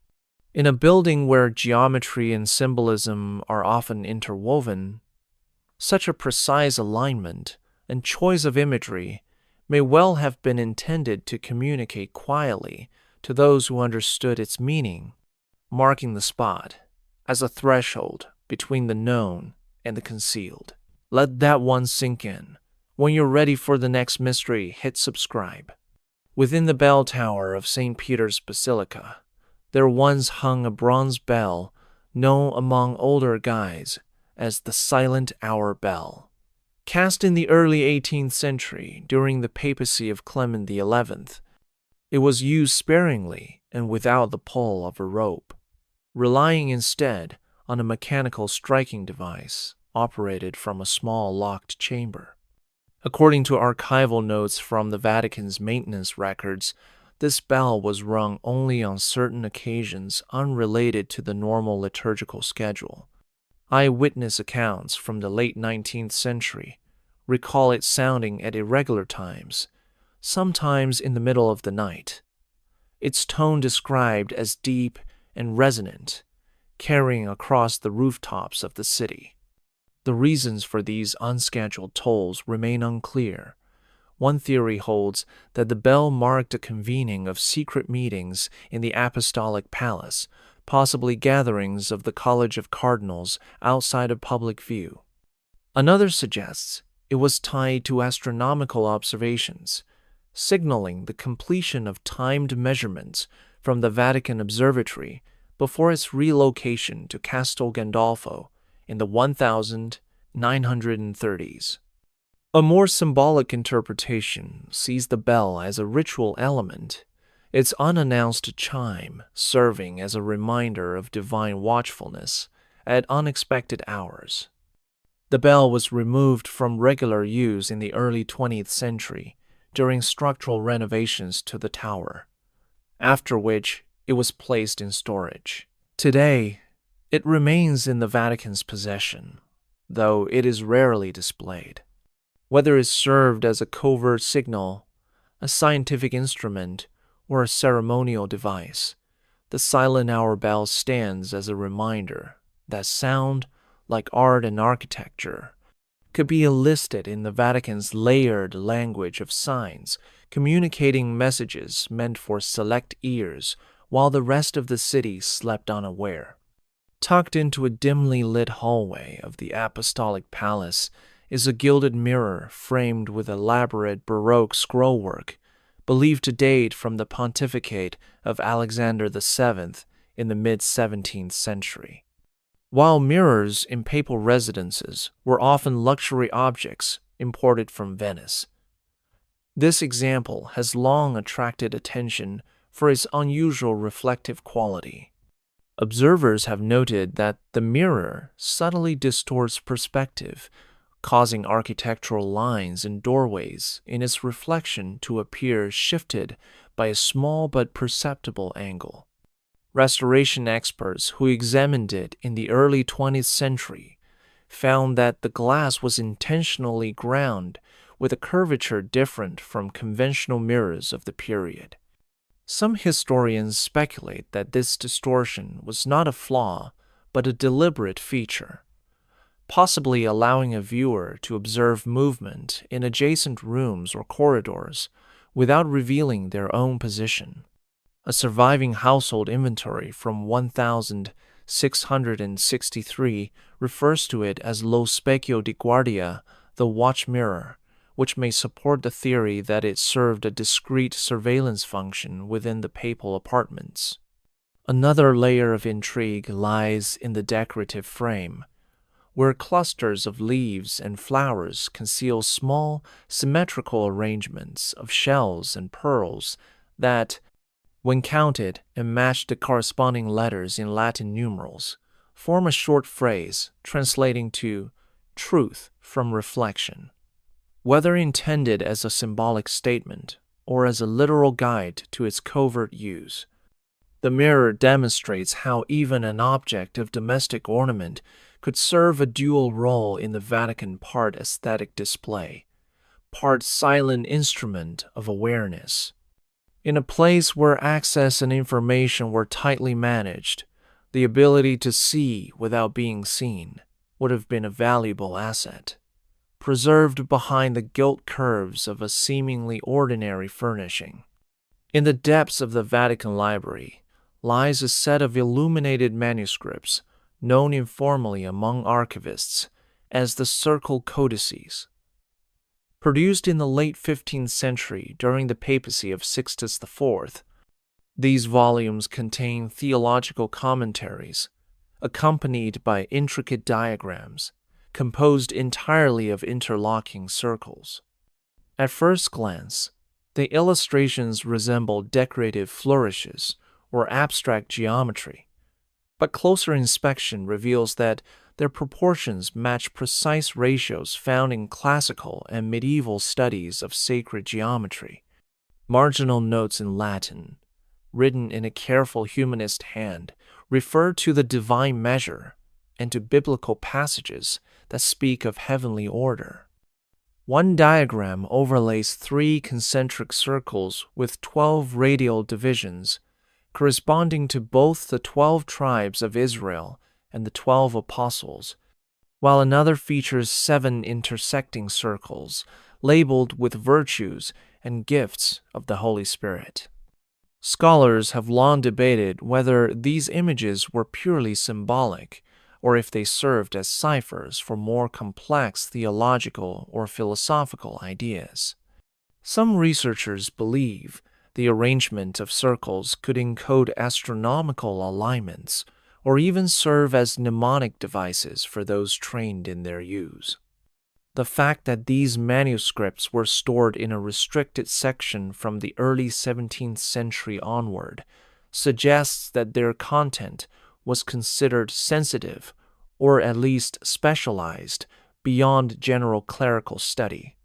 In a building where geometry and symbolism are often interwoven, such a precise alignment and choice of imagery may well have been intended to communicate quietly to those who understood its meaning, marking the spot as a threshold between the known and the concealed. Let that one sink in. When you're ready for the next mystery, hit subscribe. Within the bell tower of St. Peter's Basilica, there once hung a bronze bell known among older guides as the Silent Hour Bell. Cast in the early 18th century during the papacy of Clement XI, it was used sparingly and without the pull of a rope, relying instead on a mechanical striking device operated from a small locked chamber. According to archival notes from the Vatican's maintenance records, this bell was rung only on certain occasions unrelated to the normal liturgical schedule. Eyewitness accounts from the late 19th century recall it sounding at irregular times, sometimes in the middle of the night. Its tone described as deep and resonant, carrying across the rooftops of the city. The reasons for these unscheduled tolls remain unclear. One theory holds that the bell marked a convening of secret meetings in the Apostolic Palace, possibly gatherings of the College of Cardinals outside of public view. Another suggests it was tied to astronomical observations, signaling the completion of timed measurements from the Vatican Observatory before its relocation to Castel Gandolfo in the 1930s. A more symbolic interpretation sees the bell as a ritual element, its unannounced chime serving as a reminder of divine watchfulness at unexpected hours. The bell was removed from regular use in the early 20th century during structural renovations to the tower, after which it was placed in storage. Today, it remains in the Vatican's possession, though it is rarely displayed. Whether it served as a covert signal, a scientific instrument, or a ceremonial device, the Silent Hour Bell stands as a reminder that sound, like art and architecture, could be enlisted in the Vatican's layered language of signs, communicating messages meant for select ears while the rest of the city slept unaware. Tucked into a dimly lit hallway of the Apostolic Palace is a gilded mirror framed with elaborate Baroque scrollwork, believed to date from the pontificate of Alexander VII in the mid-17th century. While mirrors in papal residences were often luxury objects imported from Venice, This example has long attracted attention for its unusual reflective quality. Observers have noted that the mirror subtly distorts perspective, causing architectural lines and doorways in its reflection to appear shifted by a small but perceptible angle. Restoration experts who examined it in the early 20th century found that the glass was intentionally ground with a curvature different from conventional mirrors of the period. Some historians speculate that this distortion was not a flaw, but a deliberate feature, possibly allowing a viewer to observe movement in adjacent rooms or corridors without revealing their own position. A surviving household inventory from 1663 refers to it as lo specchio di guardia, the watch mirror, which may support the theory that it served a discrete surveillance function within the papal apartments. Another layer of intrigue lies in the decorative frame, where clusters of leaves and flowers conceal small, symmetrical arrangements of shells and pearls that, when counted and matched the corresponding letters in Latin numerals, form a short phrase translating to truth from reflection. Whether intended as a symbolic statement or as a literal guide to its covert use, the mirror demonstrates how even an object of domestic ornament could serve a dual role in the Vatican: part aesthetic display, part silent instrument of awareness. In a place where access and information were tightly managed, the ability to see without being seen would have been a valuable asset, preserved behind the gilt curves of a seemingly ordinary furnishing. In the depths of the Vatican Library lies a set of illuminated manuscripts known informally among archivists as the Circle Codices. Produced in the late 15th century during the papacy of Sixtus IV, these volumes contain theological commentaries, accompanied by intricate diagrams, composed entirely of interlocking circles. At first glance, the illustrations resemble decorative flourishes or abstract geometry, but closer inspection reveals that their proportions match precise ratios found in classical and medieval studies of sacred geometry. Marginal notes in Latin, written in a careful humanist hand, refer to the divine measure and to biblical passages that speak of heavenly order. One diagram overlays 3 concentric circles with 12 radial divisions, corresponding to both the 12 tribes of Israel and the 12 apostles, while another features 7 intersecting circles labeled with virtues and gifts of the Holy Spirit. Scholars have long debated whether these images were purely symbolic or if they served as ciphers for more complex theological or philosophical ideas. Some researchers believe the arrangement of circles could encode astronomical alignments or even serve as mnemonic devices for those trained in their use. The fact that these manuscripts were stored in a restricted section from the early 17th century onward suggests that their content was considered sensitive or at least specialized beyond general clerical study.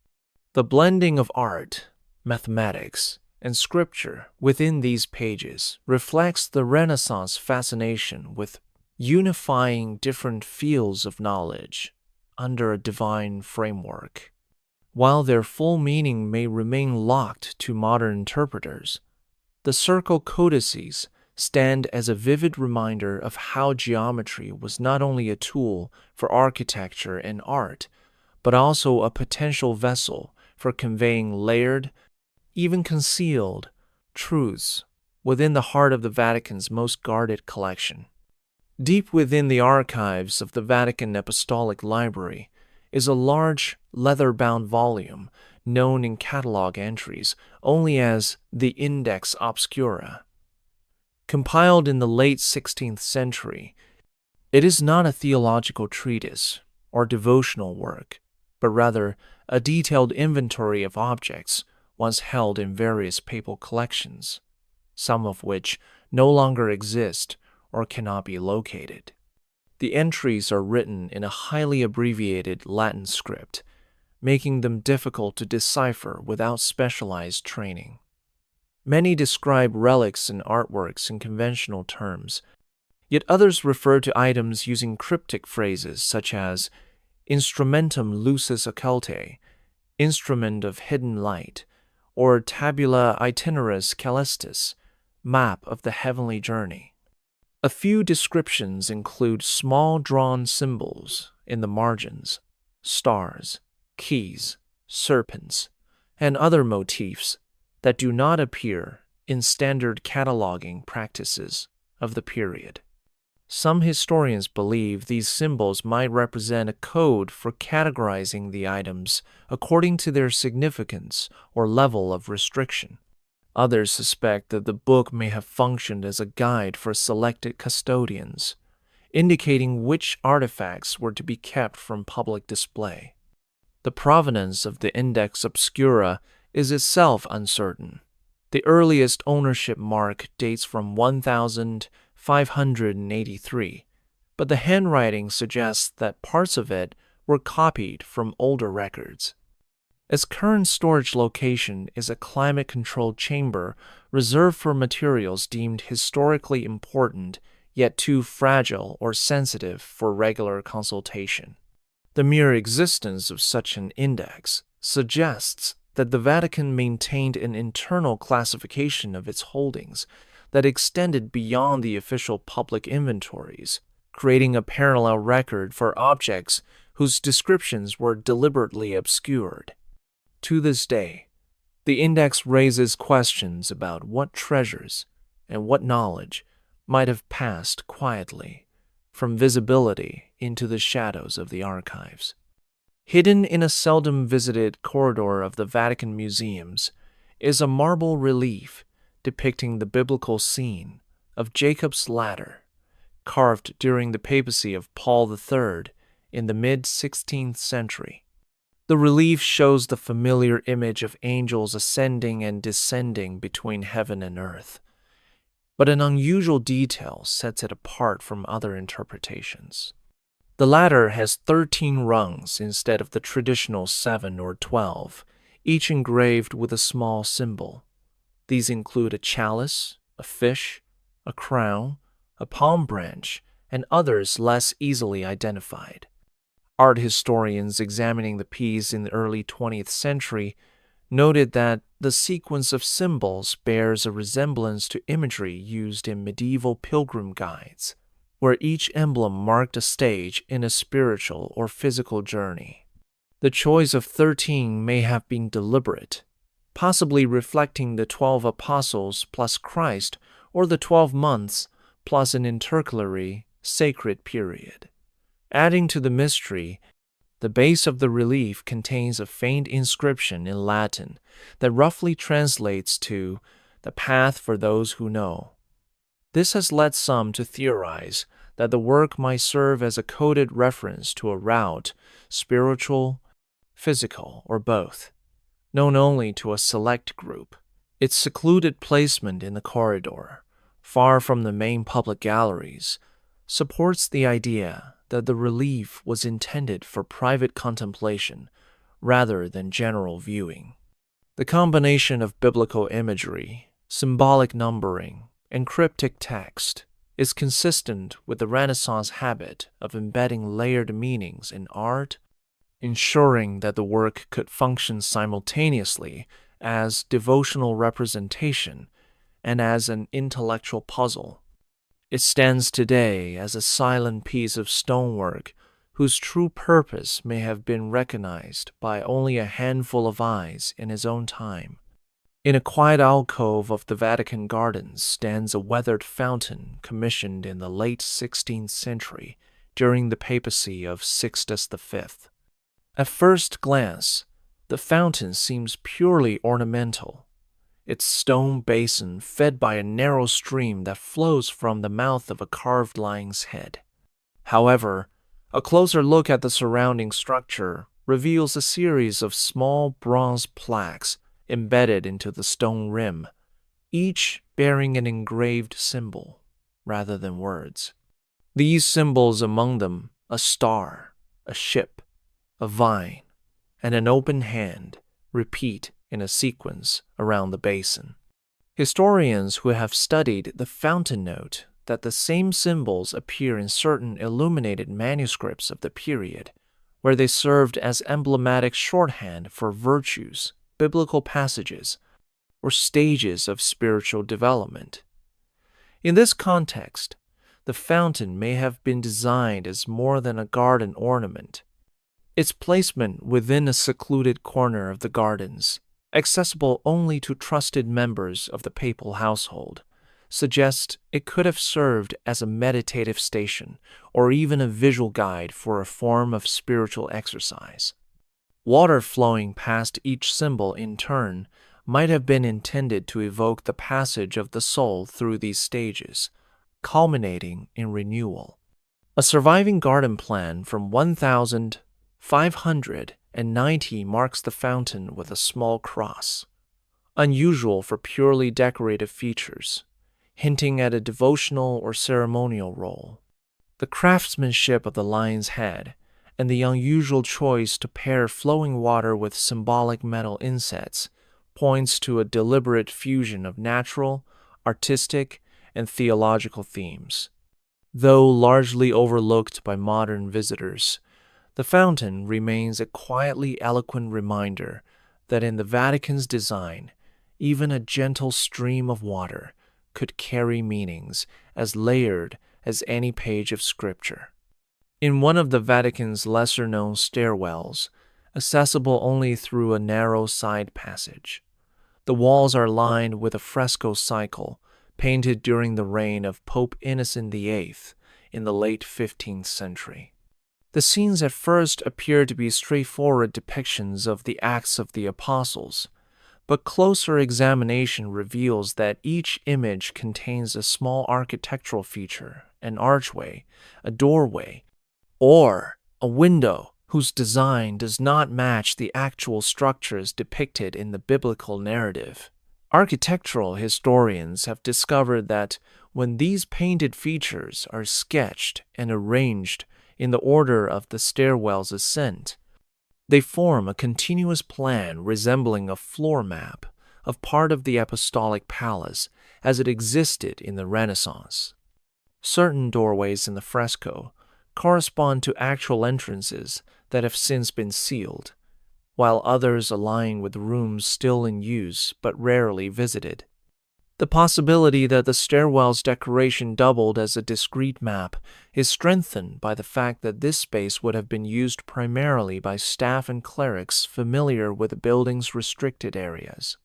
The blending of art, mathematics, and scripture within these pages reflects the Renaissance fascination with unifying different fields of knowledge under a divine framework. While their full meaning may remain locked to modern interpreters, the Circle Codices stand as a vivid reminder of how geometry was not only a tool for architecture and art, but also a potential vessel for conveying layered, even concealed, truths within the heart of the Vatican's most guarded collection. Deep within the archives of the Vatican Apostolic Library is a large, leather-bound volume known in catalog entries only as the Index Obscura. Compiled in the late 16th century, it is not a theological treatise or devotional work, but rather a detailed inventory of objects once held in various papal collections, some of which no longer exist or cannot be located. The entries are written in a highly abbreviated Latin script, making them difficult to decipher without specialized training. Many describe relics and artworks in conventional terms, yet others refer to items using cryptic phrases such as instrumentum lucis occultae, instrument of hidden light, or tabula itineris celestis, map of the heavenly journey. A few descriptions include small drawn symbols in the margins, stars, keys, serpents, and other motifs that do not appear in standard cataloging practices of the period. Some historians believe these symbols might represent a code for categorizing the items according to their significance or level of restriction. Others suspect that the book may have functioned as a guide for selected custodians, indicating which artifacts were to be kept from public display. The provenance of the Index Obscura is itself uncertain. The earliest ownership mark dates from 1583, but the handwriting suggests that parts of it were copied from older records. Its current storage location is a climate-controlled chamber reserved for materials deemed historically important yet too fragile or sensitive for regular consultation. The mere existence of such an index suggests that the Vatican maintained an internal classification of its holdings that extended beyond the official public inventories, creating a parallel record for objects whose descriptions were deliberately obscured. To this day, the index raises questions about what treasures and what knowledge might have passed quietly from visibility into the shadows of the archives. Hidden in a seldom visited corridor of the Vatican museums is a marble relief depicting the biblical scene of Jacob's ladder, carved during the papacy of Paul III in the mid-16th century. The relief shows the familiar image of angels ascending and descending between heaven and earth, but an unusual detail sets it apart from other interpretations. The ladder has 13 rungs instead of the traditional 7 or 12, each engraved with a small symbol. These include a chalice, a fish, a crown, a palm branch, and others less easily identified. Art historians examining the piece in the early 20th century noted that the sequence of symbols bears a resemblance to imagery used in medieval pilgrim guides, where each emblem marked a stage in a spiritual or physical journey. The choice of 13 may have been deliberate, possibly reflecting the 12 apostles plus Christ or the 12 months plus an intercalary sacred period. Adding to the mystery, the base of the relief contains a faint inscription in Latin that roughly translates to "the path for those who know." This has led some to theorize that the work might serve as a coded reference to a route, spiritual, physical, or both, known only to a select group. Its secluded placement in the corridor, far from the main public galleries, supports the idea that the relief was intended for private contemplation rather than general viewing. The combination of biblical imagery, symbolic numbering, and cryptic text is consistent with the Renaissance habit of embedding layered meanings in art, ensuring that the work could function simultaneously as devotional representation and as an intellectual puzzle. It stands today as a silent piece of stonework whose true purpose may have been recognized by only a handful of eyes in his own time. In a quiet alcove of the Vatican gardens stands a weathered fountain commissioned in the late 16th century during the papacy of Sixtus V. At first glance, the fountain seems purely ornamental, its stone basin fed by a narrow stream that flows from the mouth of a carved lion's head. However, a closer look at the surrounding structure reveals a series of small bronze plaques embedded into the stone rim, each bearing an engraved symbol rather than words. These symbols among them, a star, a ship, a vine, and an open hand, repeat in a sequence around the basin. Historians who have studied the fountain note that the same symbols appear in certain illuminated manuscripts of the period, where they served as emblematic shorthand for virtues, biblical passages, or stages of spiritual development. In this context, the fountain may have been designed as more than a garden ornament. Its placement within a secluded corner of the gardens, accessible only to trusted members of the papal household, suggests it could have served as a meditative station or even a visual guide for a form of spiritual exercise. Water flowing past each symbol in turn might have been intended to evoke the passage of the soul through these stages, culminating in renewal. A surviving garden plan from 1590 marks the fountain with a small cross, unusual for purely decorative features, hinting at a devotional or ceremonial role. The craftsmanship of the lion's head and the unusual choice to pair flowing water with symbolic metal insets points to a deliberate fusion of natural, artistic, and theological themes. Though largely overlooked by modern visitors, the fountain remains a quietly eloquent reminder that in the Vatican's design, even a gentle stream of water could carry meanings as layered as any page of scripture. In one of the Vatican's lesser-known stairwells, accessible only through a narrow side passage, the walls are lined with a fresco cycle painted during the reign of Pope Innocent VIII in the late 15th century. The scenes at first appear to be straightforward depictions of the Acts of the Apostles, but closer examination reveals that each image contains a small architectural feature, an archway, a doorway, or a window whose design does not match the actual structures depicted in the biblical narrative. Architectural historians have discovered that when these painted features are sketched and arranged in the order of the stairwell's ascent, they form a continuous plan resembling a floor map of part of the apostolic palace as it existed in the Renaissance. Certain doorways in the fresco correspond to actual entrances that have since been sealed, while others align with rooms still in use but rarely visited. The possibility that the stairwell's decoration doubled as a discrete map is strengthened by the fact that this space would have been used primarily by staff and clerics familiar with the building's restricted areas.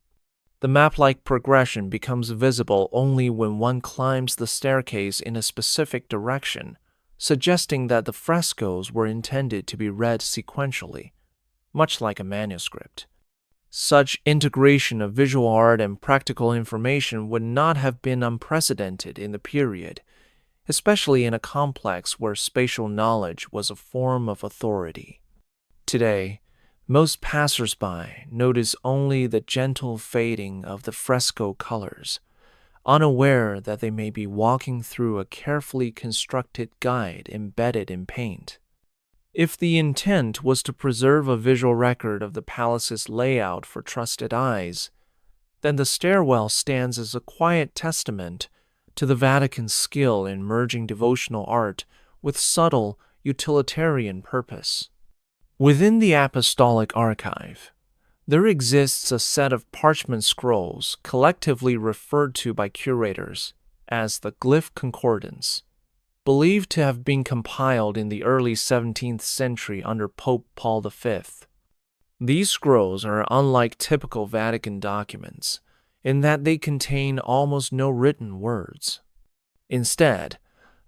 The map-like progression becomes visible only when one climbs the staircase in a specific direction, suggesting that the frescoes were intended to be read sequentially, much like a manuscript. Such integration of visual art and practical information would not have been unprecedented in the period, especially in a complex where spatial knowledge was a form of authority. Today, most passers-by notice only the gentle fading of the fresco colors, unaware that they may be walking through a carefully constructed guide embedded in paint. If the intent was to preserve a visual record of the palace's layout for trusted eyes, then the stairwell stands as a quiet testament to the Vatican's skill in merging devotional art with subtle utilitarian purpose. Within the Apostolic Archive, there exists a set of parchment scrolls collectively referred to by curators as the Glyph Concordance, believed to have been compiled in the early 17th century under Pope Paul V. These scrolls are unlike typical Vatican documents in that they contain almost no written words. Instead,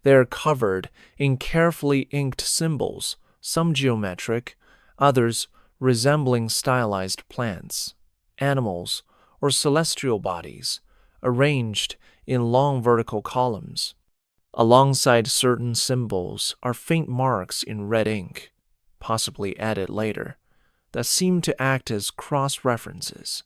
they are covered in carefully inked symbols, some geometric, others resembling stylized plants, animals, or celestial bodies, arranged in long vertical columns. Alongside certain symbols are faint marks in red ink, possibly added later, that seem to act as cross-references.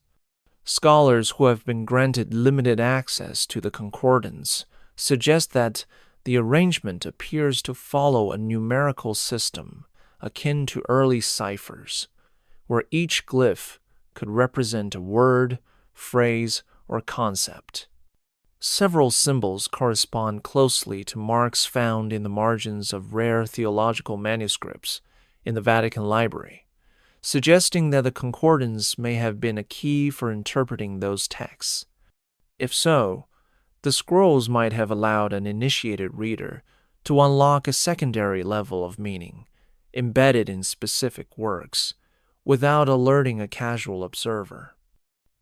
Scholars who have been granted limited access to the concordance suggest that the arrangement appears to follow a numerical system akin to early ciphers, where each glyph could represent a word, phrase, or concept. Several symbols correspond closely to marks found in the margins of rare theological manuscripts in the Vatican Library, suggesting that the concordance may have been a key for interpreting those texts. If so, the scrolls might have allowed an initiated reader to unlock a secondary level of meaning embedded in specific works without alerting a casual observer.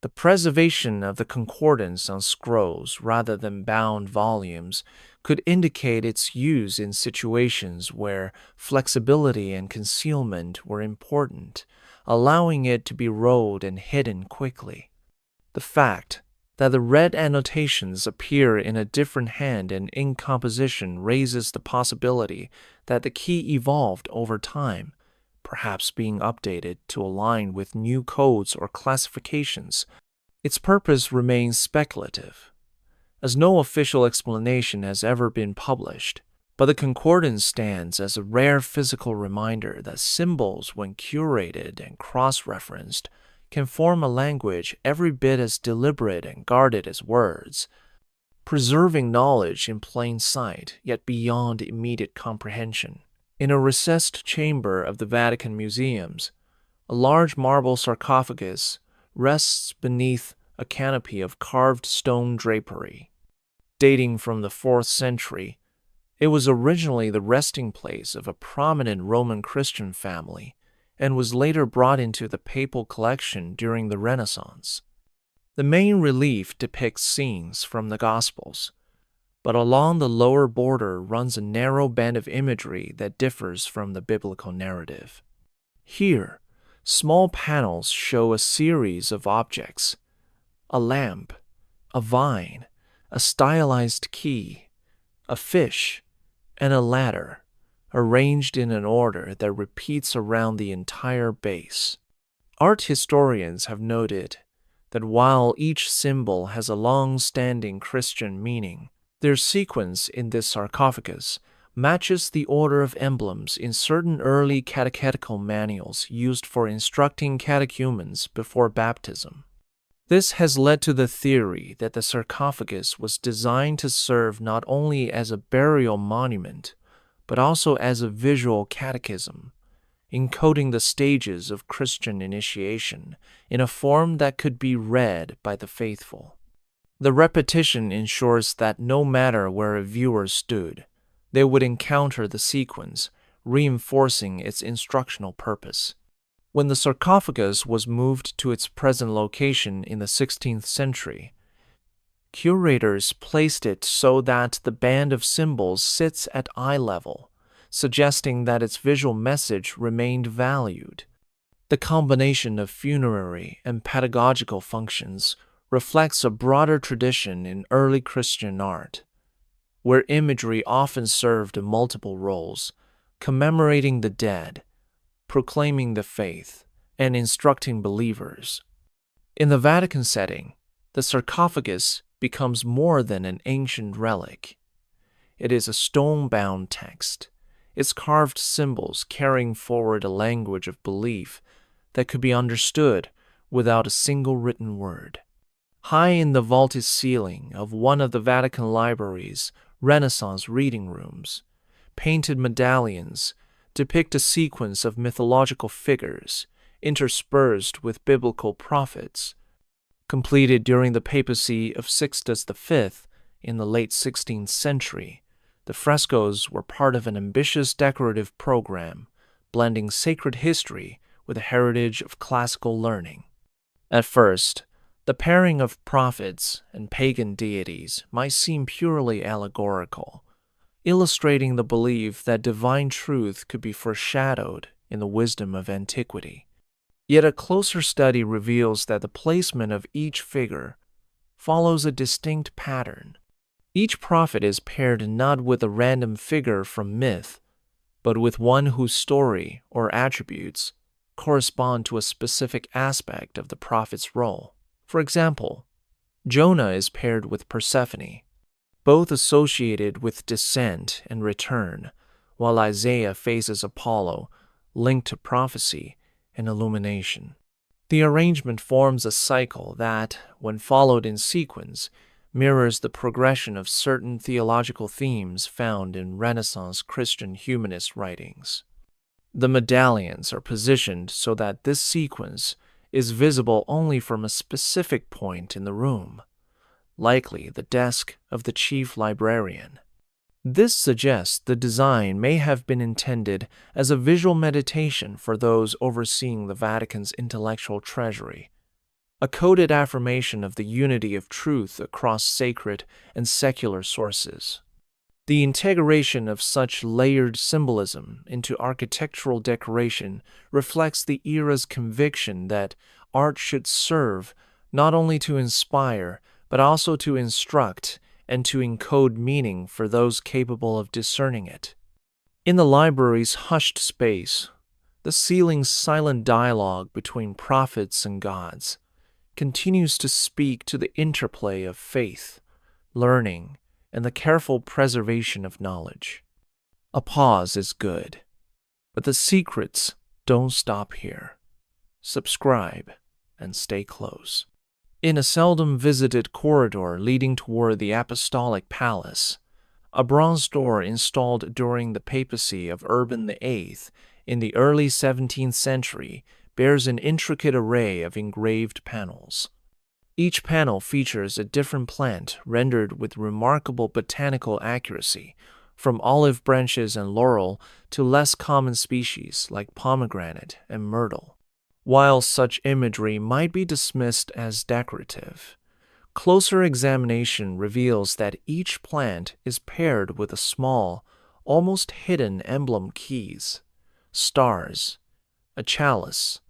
The preservation of the concordance on scrolls rather than bound volumes could indicate its use in situations where flexibility and concealment were important, allowing it to be rolled and hidden quickly. The fact that the red annotations appear in a different hand and in composition raises the possibility that the key evolved over time, perhaps being updated to align with new codes or classifications. Its purpose remains speculative, as no official explanation has ever been published, but the concordance stands as a rare physical reminder that symbols, when curated and cross-referenced, can form a language every bit as deliberate and guarded as words, preserving knowledge in plain sight yet beyond immediate comprehension. In a recessed chamber of the Vatican museums, a large marble sarcophagus rests beneath a canopy of carved stone drapery. Dating from the 4th century, it was originally the resting place of a prominent Roman Christian family and was later brought into the papal collection during the Renaissance. The main relief depicts scenes from the Gospels, but along the lower border runs a narrow band of imagery that differs from the biblical narrative. Here, small panels show a series of objects: a lamp, a vine, a stylized key, a fish, and a ladder, arranged in an order that repeats around the entire base. Art historians have noted that while each symbol has a long-standing Christian meaning, their sequence in this sarcophagus matches the order of emblems in certain early catechetical manuals used for instructing catechumens before baptism. This has led to the theory that the sarcophagus was designed to serve not only as a burial monument, but also as a visual catechism, encoding the stages of Christian initiation in a form that could be read by the faithful. The repetition ensures that no matter where a viewer stood, they would encounter the sequence, reinforcing its instructional purpose. When the sarcophagus was moved to its present location in the 16th century, curators placed it so that the band of symbols sits at eye level, suggesting that its visual message remained valued. The combination of funerary and pedagogical functions reflects a broader tradition in early Christian art, where imagery often served multiple roles, commemorating the dead, proclaiming the faith, and instructing believers. In the Vatican setting, the sarcophagus becomes more than an ancient relic. It is a stone-bound text, its carved symbols carrying forward a language of belief that could be understood without a single written word. High in the vaulted ceiling of one of the Vatican Library's Renaissance reading rooms, painted medallions depict a sequence of mythological figures interspersed with biblical prophets. Completed during the papacy of Sixtus V in the late 16th century, the frescoes were part of an ambitious decorative program, blending sacred history with the heritage of classical learning. At first, the pairing of prophets and pagan deities might seem purely allegorical, illustrating the belief that divine truth could be foreshadowed in the wisdom of antiquity. Yet a closer study reveals that the placement of each figure follows a distinct pattern. Each prophet is paired not with a random figure from myth, but with one whose story or attributes correspond to a specific aspect of the prophet's role. For example, Jonah is paired with Persephone, both associated with descent and return, while Isaiah faces Apollo, linked to prophecy and illumination. The arrangement forms a cycle that, when followed in sequence, mirrors the progression of certain theological themes found in Renaissance Christian humanist writings. The medallions are positioned so that this sequence is visible only from a specific point in the room, likely the desk of the chief librarian. This suggests the design may have been intended as a visual meditation for those overseeing the Vatican's intellectual treasury, a coded affirmation of the unity of truth across sacred and secular sources. The integration of such layered symbolism into architectural decoration reflects the era's conviction that art should serve not only to inspire, but also to instruct and to encode meaning for those capable of discerning it. In the library's hushed space, the ceiling's silent dialogue between prophets and gods continues to speak to the interplay of faith, learning, and the careful preservation of knowledge. A pause is good, but the secrets don't stop here. Subscribe and stay close. In a seldom visited corridor leading toward the Apostolic Palace, a bronze door installed during the papacy of Urban VIII in the early 17th century bears an intricate array of engraved panels. Each panel features a different plant rendered with remarkable botanical accuracy, from olive branches and laurel to less common species like pomegranate and myrtle. While such imagery might be dismissed as decorative, closer examination reveals that each plant is paired with a small, almost hidden emblem: keys, stars, a chalice,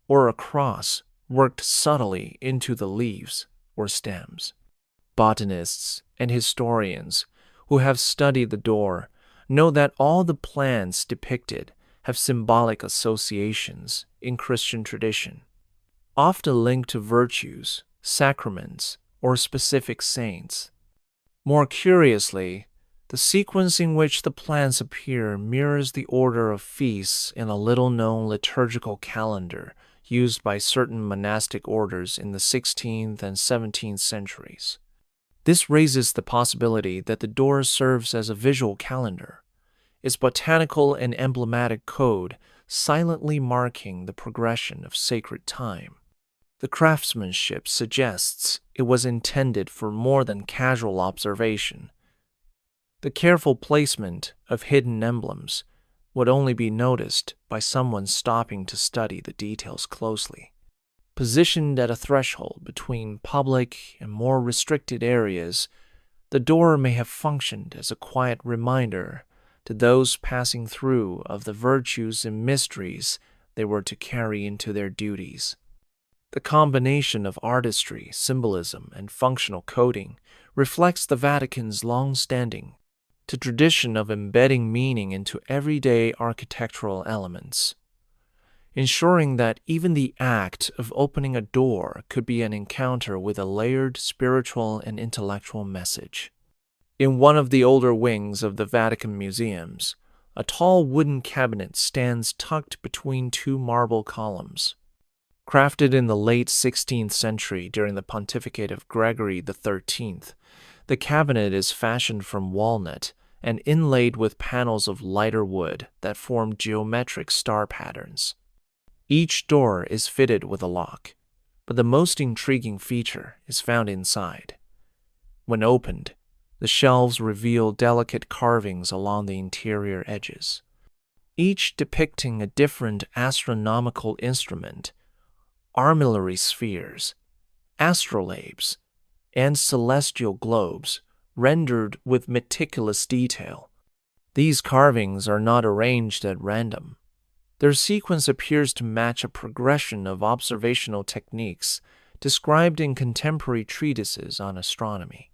or a cross worked subtly into the leaves or stems. Botanists and historians who have studied the door know that all the plants depicted have symbolic associations in Christian tradition, often linked to virtues, sacraments, or specific saints. More curiously, the sequence in which the plants appear mirrors the order of feasts in a little-known liturgical calendar used by certain monastic orders in the 16th and 17th centuries. This raises the possibility that the door serves as a visual calendar, its botanical and emblematic code silently marking the progression of sacred time. The craftsmanship suggests it was intended for more than casual observation. The careful placement of hidden emblems would only be noticed by someone stopping to study the details closely. Positioned at a threshold between public and more restricted areas, the door may have functioned as a quiet reminder to those passing through of the virtues and mysteries they were to carry into their duties. The combination of artistry, symbolism, and functional coding reflects the Vatican's long-standing tradition of embedding meaning into everyday architectural elements, ensuring that even the act of opening a door could be an encounter with a layered spiritual and intellectual message. In one of the older wings of the Vatican museums, a tall wooden cabinet stands tucked between two marble columns. Crafted in the late 16th century during the pontificate of Gregory XIII, the cabinet is fashioned from walnut and inlaid with panels of lighter wood that form geometric star patterns. Each door is fitted with a lock, but the most intriguing feature is found inside. When opened, the shelves reveal delicate carvings along the interior edges, each depicting a different astronomical instrument: armillary spheres, astrolabes, and celestial globes rendered with meticulous detail. These carvings are not arranged at random. Their sequence appears to match a progression of observational techniques described in contemporary treatises on astronomy.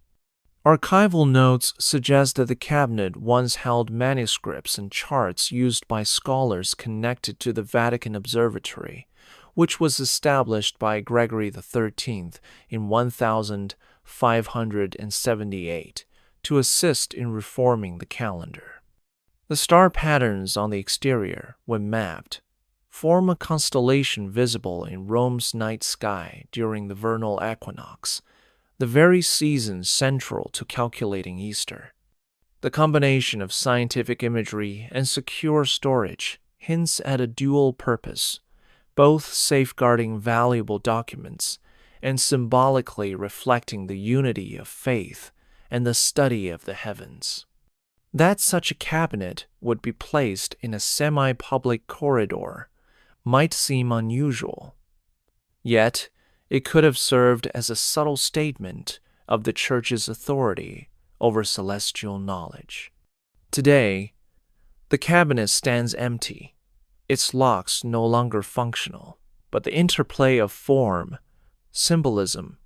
Archival notes suggest that the cabinet once held manuscripts and charts used by scholars connected to the Vatican Observatory, which was established by Gregory XIII in 1578 to assist in reforming the calendar. The star patterns on the exterior, when mapped, form a constellation visible in Rome's night sky during the vernal equinox, the very season central to calculating Easter. The combination of scientific imagery and secure storage hints at a dual purpose, both safeguarding valuable documents and symbolically reflecting the unity of faith and the study of the heavens. That such a cabinet would be placed in a semi-public corridor might seem unusual. Yet, it could have served as a subtle statement of the Church's authority over celestial knowledge. Today, the cabinet stands empty, its locks no longer functional, but the interplay of form, symbolism,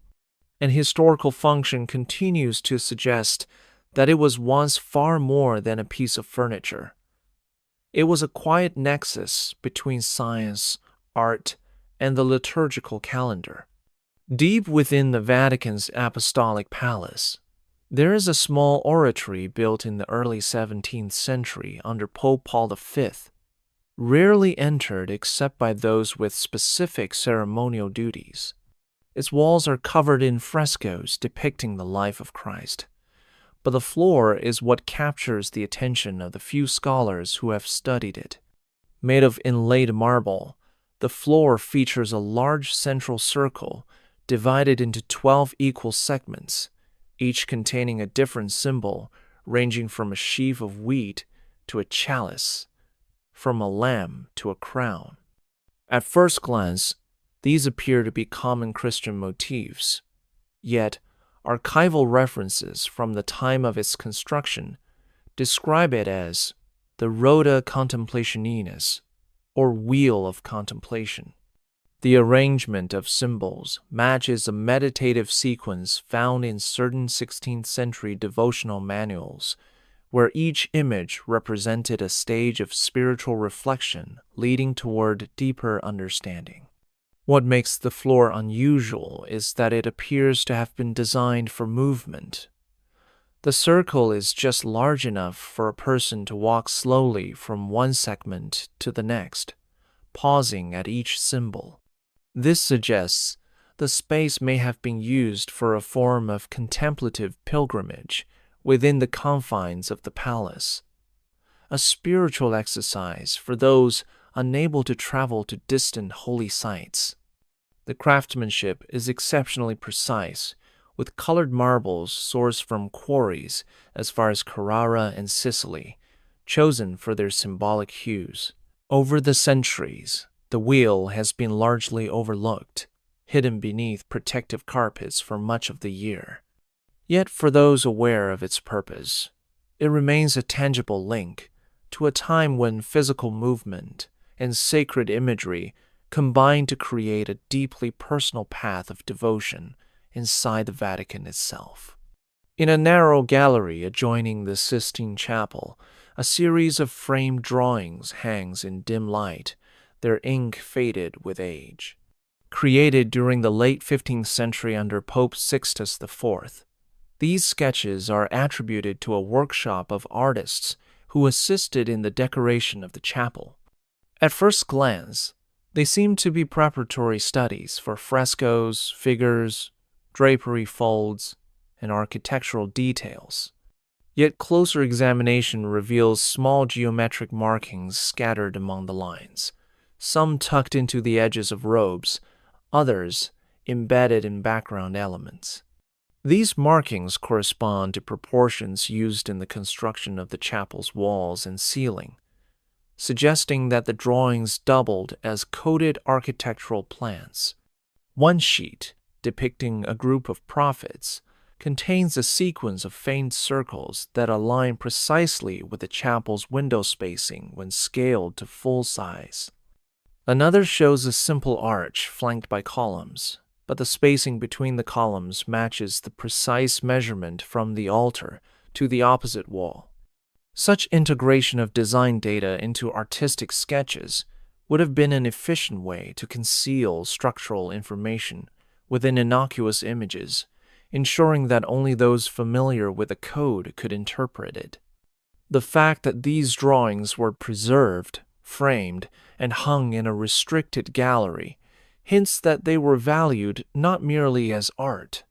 and historical function continues to suggest that it was once far more than a piece of furniture. It was a quiet nexus between science, art, and the liturgical calendar. Deep within the Vatican's apostolic palace, there is a small oratory built in the early 17th century under Pope Paul V, rarely entered except by those with specific ceremonial duties. Its walls are covered in frescoes depicting the life of Christ, but the floor is what captures the attention of the few scholars who have studied it. Made of inlaid marble, the floor features a large central circle divided into 12 equal segments, each containing a different symbol ranging from a sheaf of wheat to a chalice, from a lamb to a crown. At first glance, these appear to be common Christian motifs, yet archival references from the time of its construction describe it as the Rota Contemplationis, or Wheel of Contemplation. The arrangement of symbols matches a meditative sequence found in certain 16th century devotional manuals, where each image represented a stage of spiritual reflection leading toward deeper understanding. What makes the floor unusual is that it appears to have been designed for movement. The circle is just large enough for a person to walk slowly from one segment to the next, pausing at each symbol. This suggests the space may have been used for a form of contemplative pilgrimage within the confines of the palace, a spiritual exercise for those unable to travel to distant holy sites. The craftsmanship is exceptionally precise, with colored marbles sourced from quarries as far as Carrara and Sicily, chosen for their symbolic hues. Over the centuries, the wheel has been largely overlooked, hidden beneath protective carpets for much of the year. Yet for those aware of its purpose, it remains a tangible link to a time when physical movement and sacred imagery combined to create a deeply personal path of devotion inside the Vatican itself. In a narrow gallery adjoining the Sistine Chapel, a series of framed drawings hangs in dim light, their ink faded with age. Created during the late 15th century under Pope Sixtus IV, these sketches are attributed to a workshop of artists who assisted in the decoration of the chapel. At first glance, they seem to be preparatory studies for frescoes, figures, drapery folds, and architectural details. Yet closer examination reveals small geometric markings scattered among the lines, some tucked into the edges of robes, others embedded in background elements. These markings correspond to proportions used in the construction of the chapel's walls and ceiling, suggesting that the drawings doubled as coded architectural plans. One sheet, depicting a group of prophets, contains a sequence of faint circles that align precisely with the chapel's window spacing when scaled to full size. Another shows a simple arch flanked by columns, but the spacing between the columns matches the precise measurement from the altar to the opposite wall. Such integration of design data into artistic sketches would have been an efficient way to conceal structural information within innocuous images, ensuring that only those familiar with the code could interpret it. The fact that these drawings were preserved, framed, and hung in a restricted gallery hints that they were valued not merely as art,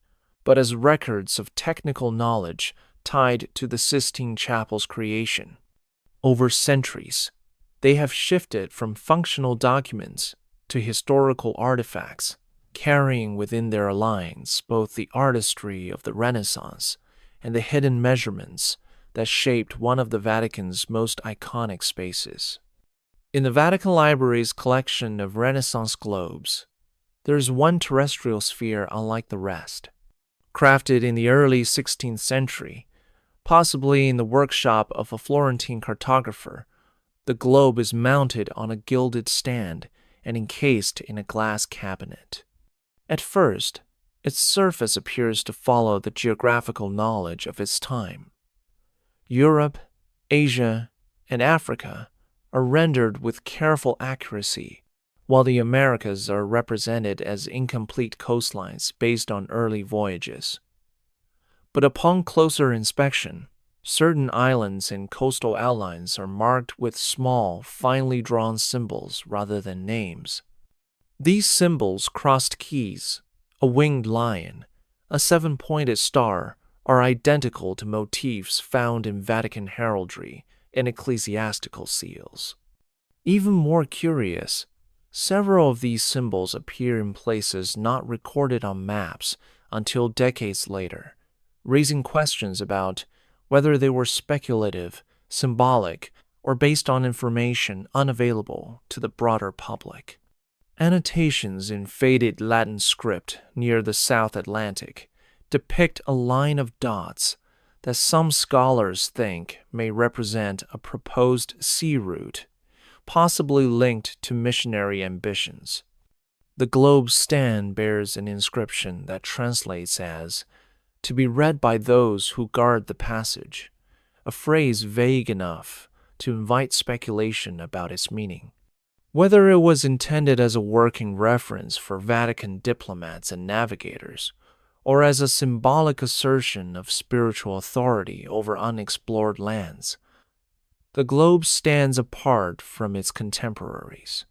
but as records of technical knowledge tied to the Sistine Chapel's creation. Over centuries, they have shifted from functional documents to historical artifacts, carrying within their lines both the artistry of the Renaissance and the hidden measurements that shaped one of the Vatican's most iconic spaces. In the Vatican Library's collection of Renaissance globes, there is one terrestrial sphere unlike the rest. Crafted in the early 16th century, possibly in the workshop of a Florentine cartographer, the globe is mounted on a gilded stand and encased in a glass cabinet. At first, its surface appears to follow the geographical knowledge of its time. Europe, Asia, and Africa are rendered with careful accuracy, while the Americas are represented as incomplete coastlines based on early voyages. But upon closer inspection, certain islands and coastal outlines are marked with small, finely drawn symbols rather than names. These symbols, crossed keys, a winged lion, a seven-pointed star, are identical to motifs found in Vatican heraldry and ecclesiastical seals. Even more curious, several of these symbols appear in places not recorded on maps until decades later, raising questions about whether they were speculative, symbolic, or based on information unavailable to the broader public. Annotations in faded Latin script near the South Atlantic depict a line of dots that some scholars think may represent a proposed sea route, possibly linked to missionary ambitions. The globe's stand bears an inscription that translates as, "to be read by those who guard the passage," a phrase vague enough to invite speculation about its meaning. Whether it was intended as a working reference for Vatican diplomats and navigators, or as a symbolic assertion of spiritual authority over unexplored lands, the globe stands apart from its contemporaries.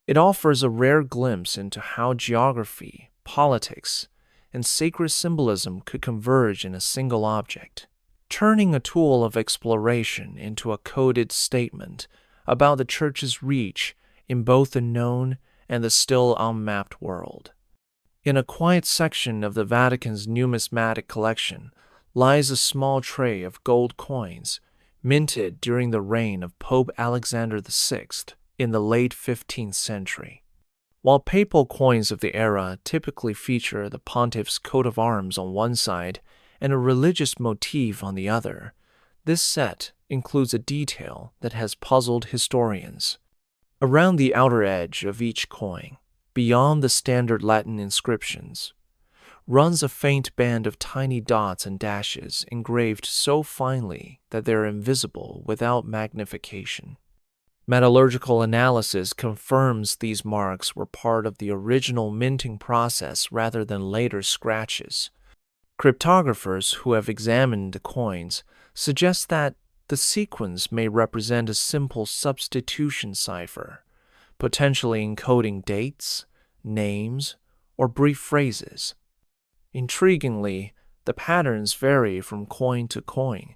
It offers a rare glimpse into how geography, politics, and sacred symbolism could converge in a single object, turning a tool of exploration into a coded statement about the Church's reach in both the known and the still unmapped world. In a quiet section of the Vatican's numismatic collection lies a small tray of gold coins minted during the reign of Pope Alexander VI in the late 15th century. While papal coins of the era typically feature the pontiff's coat of arms on one side and a religious motif on the other, this set includes a detail that has puzzled historians. Around the outer edge of each coin, beyond the standard Latin inscriptions, runs a faint band of tiny dots and dashes engraved so finely that they're invisible without magnification. Metallurgical analysis confirms these marks were part of the original minting process rather than later scratches. Cryptographers who have examined the coins suggest that the sequence may represent a simple substitution cipher, potentially encoding dates, names, or brief phrases. Intriguingly, the patterns vary from coin to coin,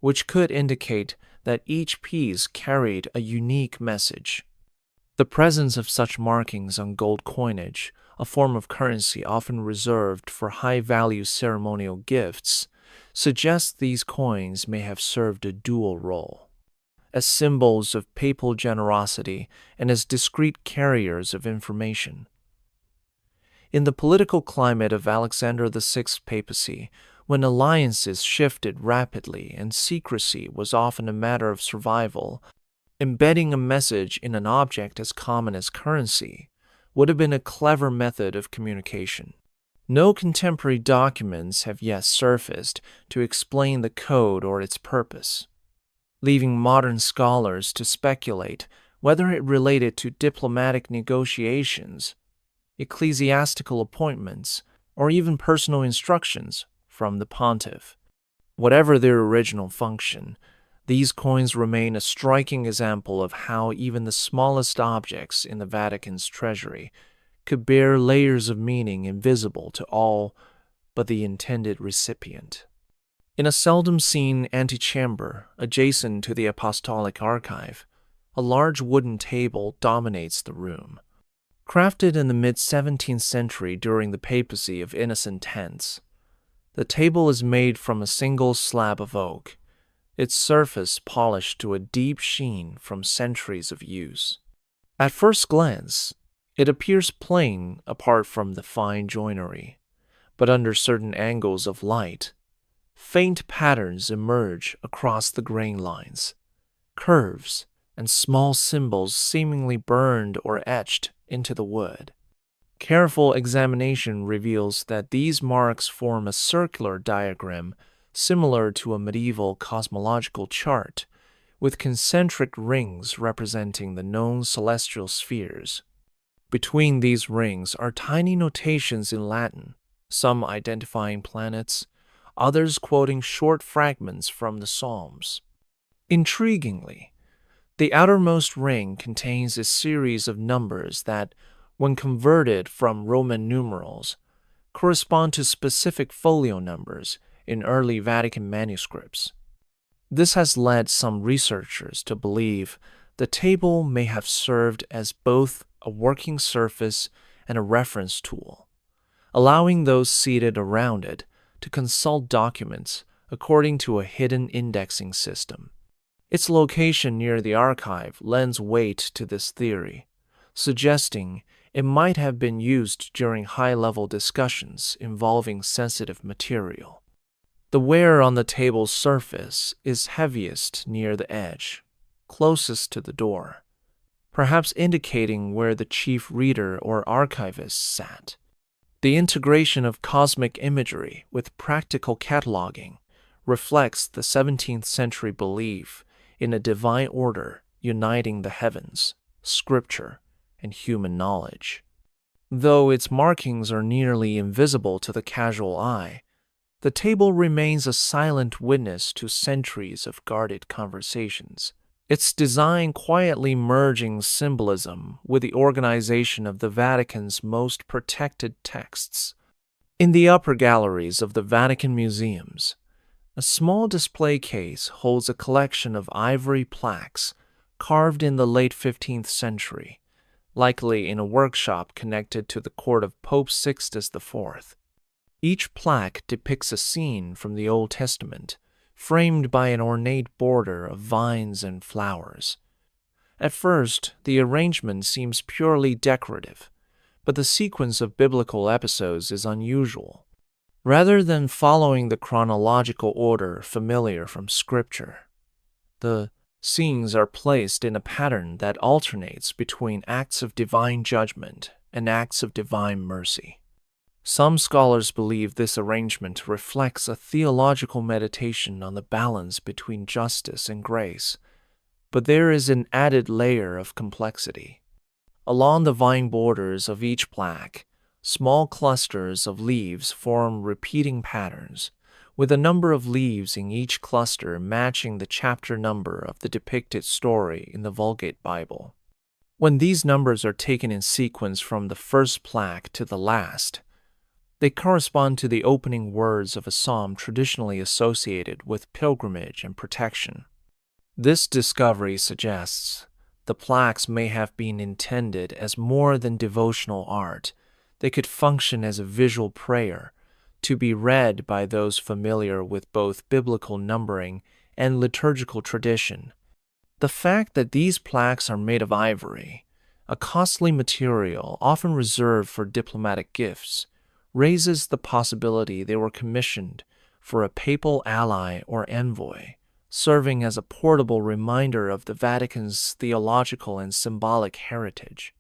which could indicate that each piece carried a unique message. The presence of such markings on gold coinage, a form of currency often reserved for high-value ceremonial gifts, suggests these coins may have served a dual role, as symbols of papal generosity and as discreet carriers of information. In the political climate of Alexander VI's papacy, when alliances shifted rapidly and secrecy was often a matter of survival, embedding a message in an object as common as currency would have been a clever method of communication. No contemporary documents have yet surfaced to explain the code or its purpose, leaving modern scholars to speculate whether it related to diplomatic negotiations, ecclesiastical appointments, or even personal instructions from the pontiff. Whatever their original function, these coins remain a striking example of how even the smallest objects in the Vatican's treasury could bear layers of meaning invisible to all but the intended recipient. In a seldom-seen antechamber adjacent to the apostolic archive, a large wooden table dominates the room. Crafted in the mid-17th century during the papacy of Innocent X, the table is made from a single slab of oak, its surface polished to a deep sheen from centuries of use. At first glance, it appears plain apart from the fine joinery, but under certain angles of light, faint patterns emerge across the grain lines, curves, and small symbols seemingly burned or etched into the wood. Careful examination reveals that these marks form a circular diagram similar to a medieval cosmological chart, with concentric rings representing the known celestial spheres. Between these rings are tiny notations in Latin, some identifying planets, others quoting short fragments from the Psalms. Intriguingly, the outermost ring contains a series of numbers that, when converted from Roman numerals, correspond to specific folio numbers in early Vatican manuscripts. This has led some researchers to believe the table may have served as both a working surface and a reference tool, allowing those seated around it to consult documents according to a hidden indexing system. Its location near the archive lends weight to this theory, suggesting it might have been used during high-level discussions involving sensitive material. The wear on the table's surface is heaviest near the edge, closest to the door, perhaps indicating where the chief reader or archivist sat. The integration of cosmic imagery with practical cataloging reflects the 17th century belief in a divine order uniting the heavens, scripture, and human knowledge. Though its markings are nearly invisible to the casual eye, the table remains a silent witness to centuries of guarded conversations, its design quietly merging symbolism with the organization of the Vatican's most protected texts. In the upper galleries of the Vatican museums, a small display case holds a collection of ivory plaques carved in the late 15th century, likely in a workshop connected to the court of Pope Sixtus IV. Each plaque depicts a scene from the Old Testament, framed by an ornate border of vines and flowers. At first, the arrangement seems purely decorative, but the sequence of biblical episodes is unusual. Rather than following the chronological order familiar from Scripture, the scenes are placed in a pattern that alternates between acts of divine judgment and acts of divine mercy. Some scholars believe this arrangement reflects a theological meditation on the balance between justice and grace, but there is an added layer of complexity. Along the vine borders of each plaque, small clusters of leaves form repeating patterns, with a number of leaves in each cluster matching the chapter number of the depicted story in the Vulgate Bible. When these numbers are taken in sequence from the first plaque to the last, they correspond to the opening words of a psalm traditionally associated with pilgrimage and protection. This discovery suggests the plaques may have been intended as more than devotional art. They could function as a visual prayer, to be read by those familiar with both biblical numbering and liturgical tradition. The fact that these plaques are made of ivory, a costly material often reserved for diplomatic gifts, raises the possibility they were commissioned for a papal ally or envoy, serving as a portable reminder of the Vatican's theological and symbolic heritage.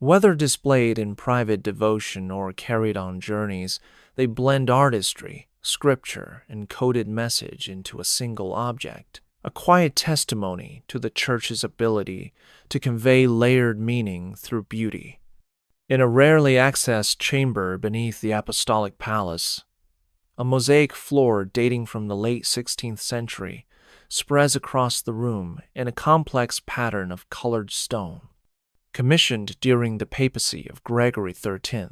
Whether displayed in private devotion or carried on journeys, they blend artistry, scripture, and coded message into a single object. a quiet testimony to the Church's ability to convey layered meaning through beauty. In a rarely accessed chamber beneath the Apostolic Palace, a mosaic floor dating from the late 16th century spreads across the room in a complex pattern of colored stone. Commissioned during the papacy of Gregory XIII,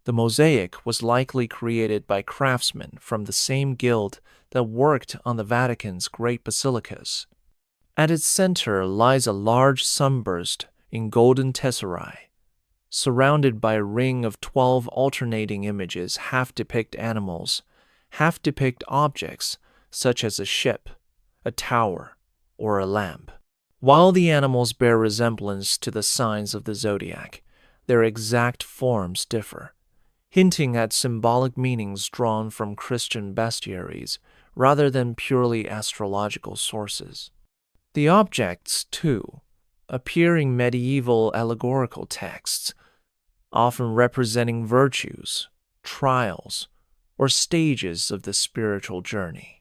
the mosaic was likely created by craftsmen from the same guild that worked on the Vatican's great basilicas. At its center lies a large sunburst in golden tesserae, surrounded by a ring of 12 alternating images half depict animals, half depict objects such as a ship, a tower, or a lamp. While the animals bear resemblance to the signs of the zodiac, their exact forms differ, hinting at symbolic meanings drawn from Christian bestiaries rather than purely astrological sources. The objects, too, appear in medieval allegorical texts, often representing virtues, trials, or stages of the spiritual journey.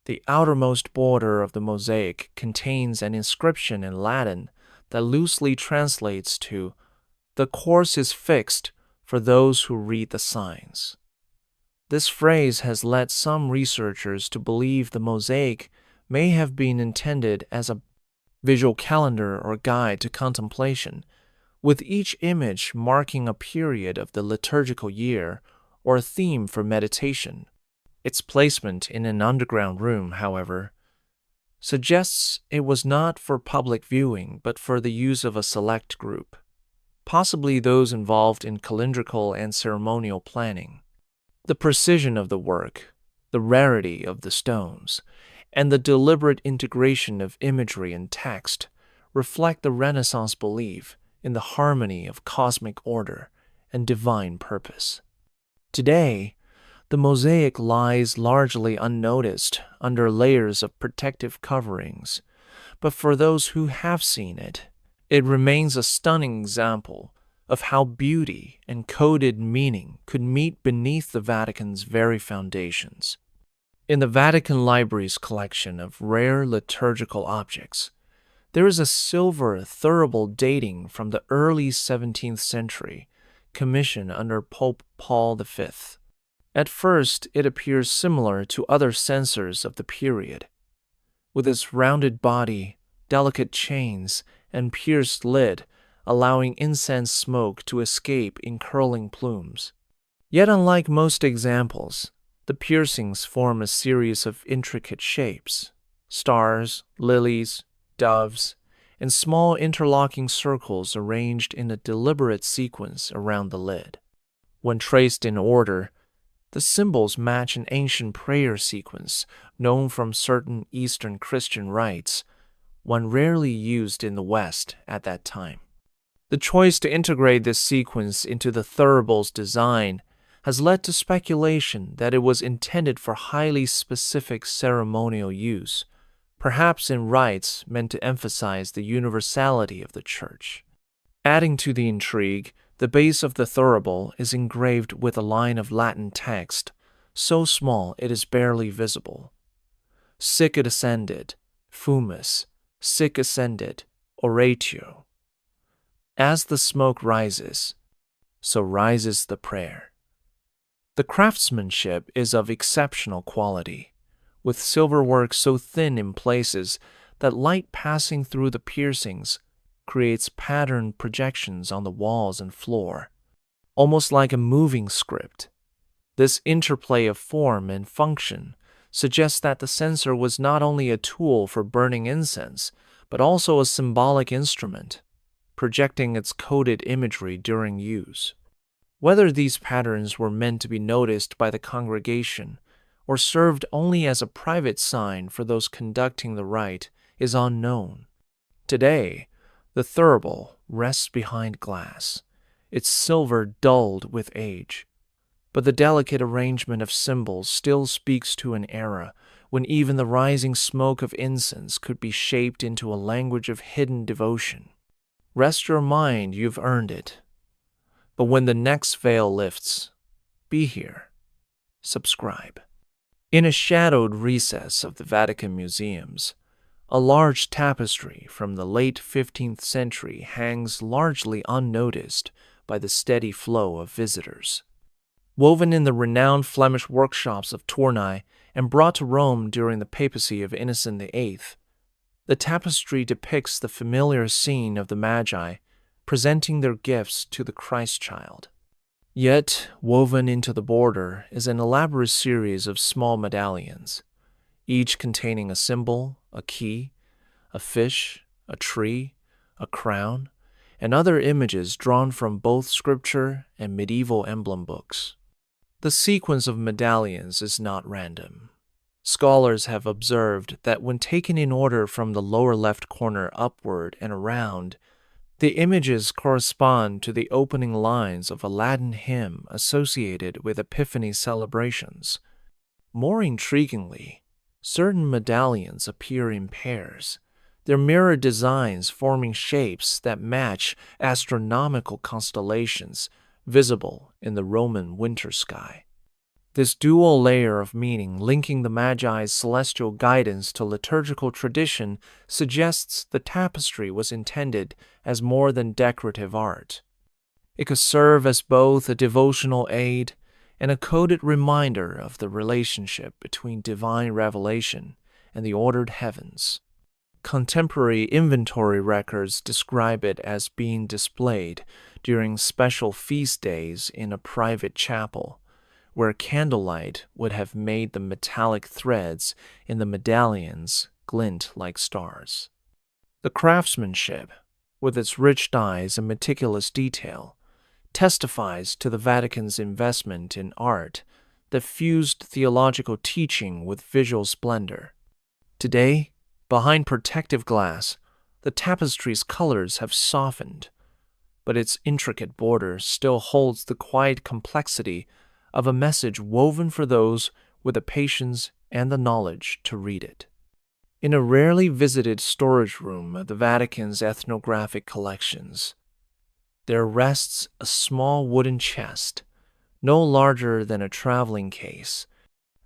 The outermost border of the mosaic contains an inscription in Latin that loosely translates to, "The course is fixed for those who read the signs." This phrase has led some researchers to believe the mosaic may have been intended as a visual calendar or guide to contemplation, with each image marking a period of the liturgical year or a theme for meditation. Its placement in an underground room, however, suggests it was not for public viewing but for the use of a select group, possibly those involved in calendrical and ceremonial planning. The precision of the work, the rarity of the stones, and the deliberate integration of imagery and text reflect the Renaissance belief in the harmony of cosmic order and divine purpose. Today, the mosaic lies largely unnoticed under layers of protective coverings, but for those who have seen it, it remains a stunning example of how beauty and coded meaning could meet beneath the Vatican's very foundations. In the Vatican Library's collection of rare liturgical objects, there is a silver thurible dating from the early 17th century, commissioned under Pope Paul V. At first, it appears similar to other censers of the period. With its rounded body, delicate chains, and pierced lid, allowing incense smoke to escape in curling plumes. Yet unlike most examples, the piercings form a series of intricate shapes: stars, lilies, doves, and small interlocking circles arranged in a deliberate sequence around the lid. When traced in order, the symbols match an ancient prayer sequence known from certain Eastern Christian rites, one rarely used in the West at that time. The choice to integrate this sequence into the thurible's design has led to speculation that it was intended for highly specific ceremonial use, perhaps in rites meant to emphasize the universality of the Church. Adding to the intrigue, the base of the thurible is engraved with a line of Latin text, so small it is barely visible. Sic et ascended, fumus, sic ascended, oratio. As the smoke rises, so rises the prayer. The craftsmanship is of exceptional quality, with silverwork so thin in places that light passing through the piercings creates patterned projections on the walls and floor, almost like a moving script. This interplay of form and function suggests that the censer was not only a tool for burning incense, but also a symbolic instrument, projecting its coded imagery during use. Whether these patterns were meant to be noticed by the congregation or served only as a private sign for those conducting the rite is unknown. Today, the thurible rests behind glass, its silver dulled with age. But the delicate arrangement of symbols still speaks to an era when even the rising smoke of incense could be shaped into a language of hidden devotion. Rest your mind, you've earned it. But when the next veil lifts, be here. Subscribe. In a shadowed recess of the Vatican museums, A large tapestry from the late 15th century hangs largely unnoticed by the steady flow of visitors. Woven in the renowned Flemish workshops of Tournai and brought to Rome during the papacy of Innocent VIII, the tapestry depicts the familiar scene of the Magi presenting their gifts to the Christ child. Yet, woven into the border is an elaborate series of small medallions, each containing a symbol, a key, a fish, a tree, a crown, and other images drawn from both scripture and medieval emblem books. The sequence of medallions is not random. Scholars have observed that when taken in order from the lower left corner upward and around, the images correspond to the opening lines of a Latin hymn associated with Epiphany celebrations. More intriguingly, certain medallions appear in pairs, their mirror designs forming shapes that match astronomical constellations visible in the Roman winter sky. This dual layer of meaning linking the Magi's celestial guidance to liturgical tradition suggests the tapestry was intended as more than decorative art. It could serve as both a devotional aid and a coded reminder of the relationship between divine revelation and the ordered heavens. Contemporary inventory records describe it as being displayed during special feast days in a private chapel, where candlelight would have made the metallic threads in the medallions glint like stars. The craftsmanship, with its rich dyes and meticulous detail, testifies to the Vatican's investment in art that fused theological teaching with visual splendor. Today, behind protective glass, the tapestry's colors have softened, but its intricate border still holds the quiet complexity of a message woven for those with the patience and the knowledge to read it. In a rarely visited storage room of the Vatican's ethnographic collections, there rests a small wooden chest, no larger than a traveling case,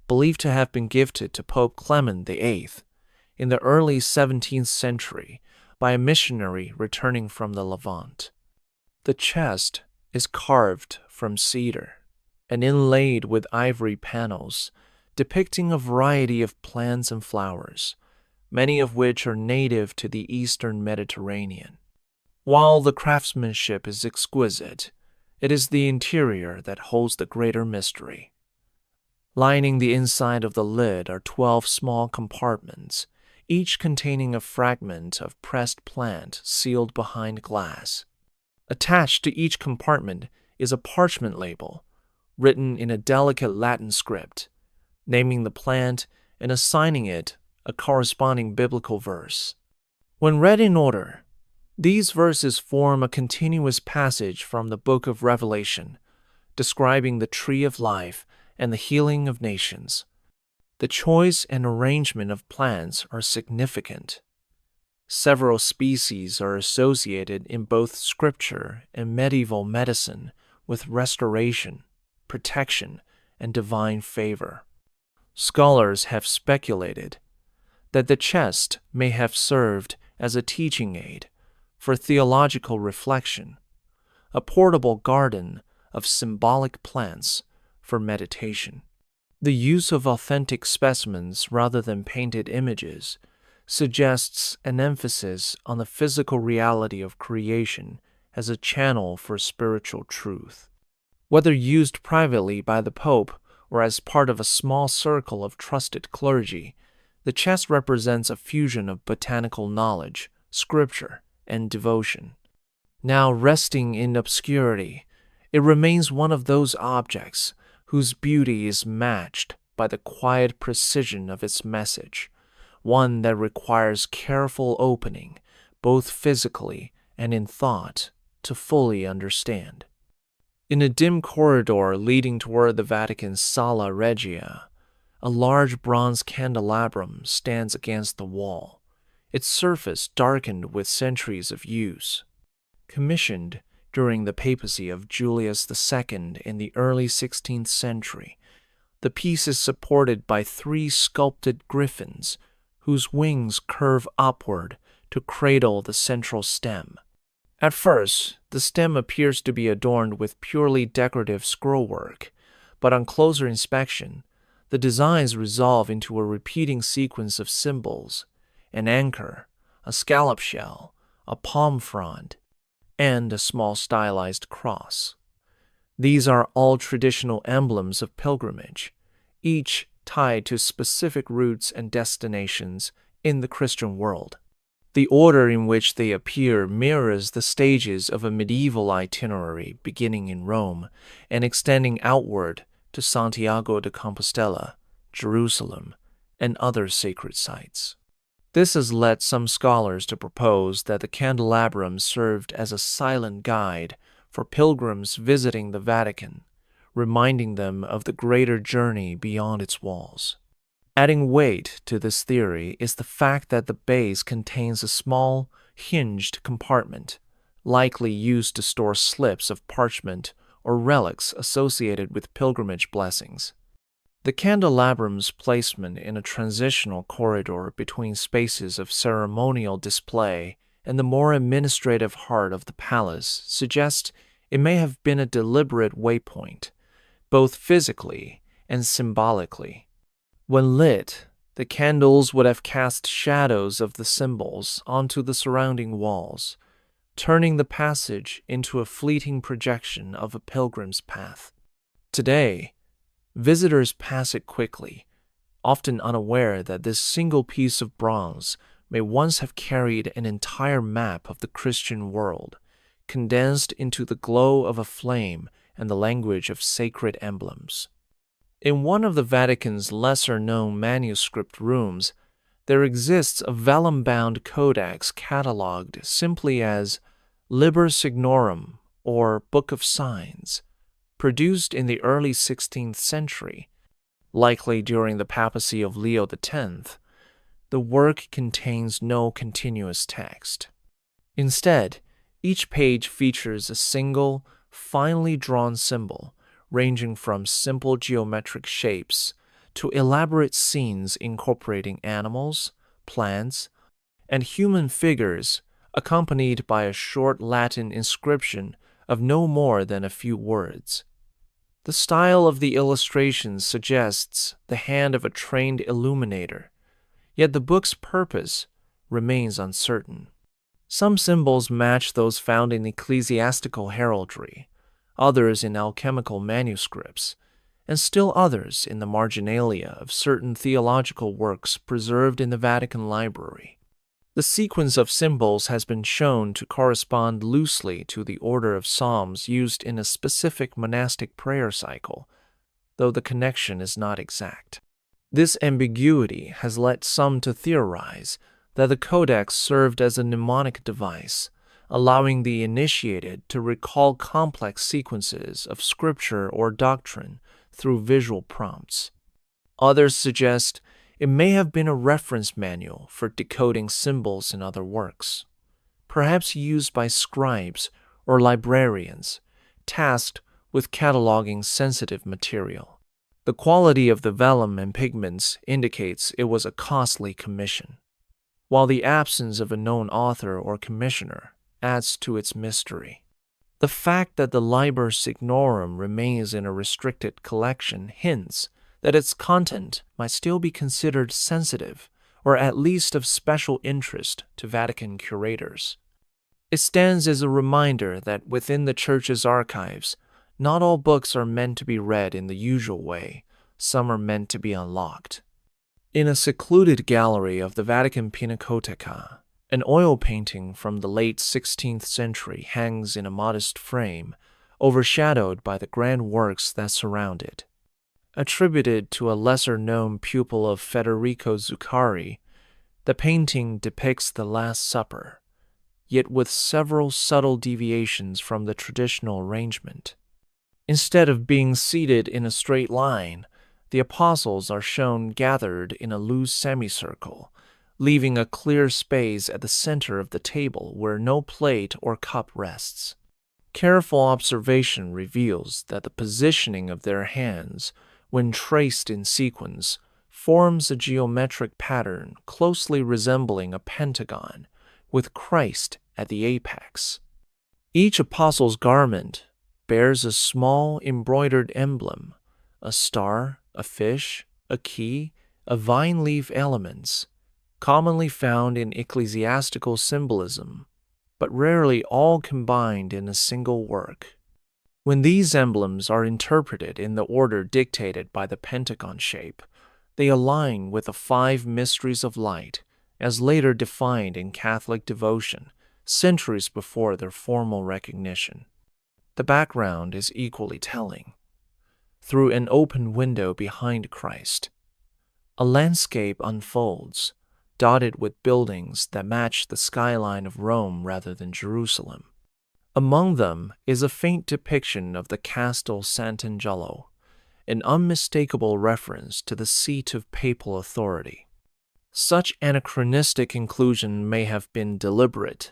believed to have been gifted to Pope Clement VIII in the early 17th century by a missionary returning from the Levant. The chest is carved from cedar and inlaid with ivory panels depicting a variety of plants and flowers, many of which are native to the eastern Mediterranean. While the craftsmanship is exquisite, it is the interior that holds the greater mystery. Lining the inside of the lid are 12 small compartments, each containing a fragment of pressed plant sealed behind glass. Attached to each compartment is a parchment label, written in a delicate Latin script, naming the plant and assigning it a corresponding biblical verse. When read in order, these verses form a continuous passage from the Book of Revelation, describing the tree of life and the healing of nations. The choice and arrangement of plants are significant. Several species are associated in both scripture and medieval medicine with restoration, protection, and divine favor. Scholars have speculated that the chest may have served as a teaching aid for theological reflection, a portable garden of symbolic plants for meditation. The use of authentic specimens rather than painted images suggests an emphasis on the physical reality of creation as a channel for spiritual truth. Whether used privately by the Pope or as part of a small circle of trusted clergy, the chest represents a fusion of botanical knowledge, scripture, and devotion. Now resting in obscurity, it remains one of those objects whose beauty is matched by the quiet precision of its message, one that requires careful opening, both physically and in thought, to fully understand. In a dim corridor leading toward the Vatican's Sala Regia, a large bronze candelabrum stands against the wall, its surface darkened with centuries of use. Commissioned during the papacy of Julius II in the early 16th century, the piece is supported by 3 sculpted griffins whose wings curve upward to cradle the central stem. At first, the stem appears to be adorned with purely decorative scrollwork, but on closer inspection, the designs resolve into a repeating sequence of symbols: an anchor, a scallop shell, a palm frond, and a small stylized cross. These are all traditional emblems of pilgrimage, each tied to specific routes and destinations in the Christian world. The order in which they appear mirrors the stages of a medieval itinerary beginning in Rome and extending outward to Santiago de Compostela, Jerusalem, and other sacred sites. This has led some scholars to propose that the candelabrum served as a silent guide for pilgrims visiting the Vatican, reminding them of the greater journey beyond its walls. Adding weight to this theory is the fact that the base contains a small, hinged compartment, likely used to store slips of parchment or relics associated with pilgrimage blessings. The candelabrum's placement in a transitional corridor between spaces of ceremonial display and the more administrative heart of the palace suggests it may have been a deliberate waypoint, both physically and symbolically. When lit, the candles would have cast shadows of the symbols onto the surrounding walls, turning the passage into a fleeting projection of a pilgrim's path. Today, visitors pass it quickly, often unaware that this single piece of bronze may once have carried an entire map of the Christian world, condensed into the glow of a flame and the language of sacred emblems. In one of the Vatican's lesser-known manuscript rooms, there exists a vellum-bound codex catalogued simply as Liber Signorum, or Book of Signs, produced in the early 16th century, likely during the papacy of Leo X. The work contains no continuous text. Instead, each page features a single, finely drawn symbol, ranging from simple geometric shapes to elaborate scenes incorporating animals, plants, and human figures, accompanied by a short Latin inscription of no more than a few words. The style of the illustrations suggests the hand of a trained illuminator, yet the book's purpose remains uncertain. Some symbols match those found in ecclesiastical heraldry, others in alchemical manuscripts, and still others in the marginalia of certain theological works preserved in the Vatican Library. The sequence of symbols has been shown to correspond loosely to the order of psalms used in a specific monastic prayer cycle, though the connection is not exact. This ambiguity has led some to theorize that the codex served as a mnemonic device, allowing the initiated to recall complex sequences of scripture or doctrine through visual prompts. Others suggest it may have been a reference manual for decoding symbols in other works, perhaps used by scribes or librarians tasked with cataloging sensitive material. The quality of the vellum and pigments indicates it was a costly commission, while the absence of a known author or commissioner adds to its mystery. The fact that the Liber Signorum remains in a restricted collection hints that its content might still be considered sensitive or at least of special interest to Vatican curators. It stands as a reminder that within the Church's archives, not all books are meant to be read in the usual way. Some are meant to be unlocked. In a secluded gallery of the Vatican Pinacoteca, an oil painting from the late 16th century hangs in a modest frame, overshadowed by the grand works that surround it. Attributed to a lesser-known pupil of Federico Zuccari, the painting depicts the Last Supper, yet with several subtle deviations from the traditional arrangement. Instead of being seated in a straight line, the apostles are shown gathered in a loose semicircle, leaving a clear space at the center of the table where no plate or cup rests. Careful observation reveals that the positioning of their hands, when traced in sequence, forms a geometric pattern closely resembling a pentagon, with Christ at the apex. Each apostle's garment bears a small embroidered emblem, a star, a fish, a key, a vine leaf elements, commonly found in ecclesiastical symbolism, but rarely all combined in a single work. When these emblems are interpreted in the order dictated by the pentagon shape, they align with the 5 mysteries of light, as later defined in Catholic devotion, centuries before their formal recognition. The background is equally telling. Through an open window behind Christ, a landscape unfolds, dotted with buildings that match the skyline of Rome rather than Jerusalem. Among them is a faint depiction of the Castel Sant'Angelo, an unmistakable reference to the seat of papal authority. Such anachronistic inclusion may have been deliberate,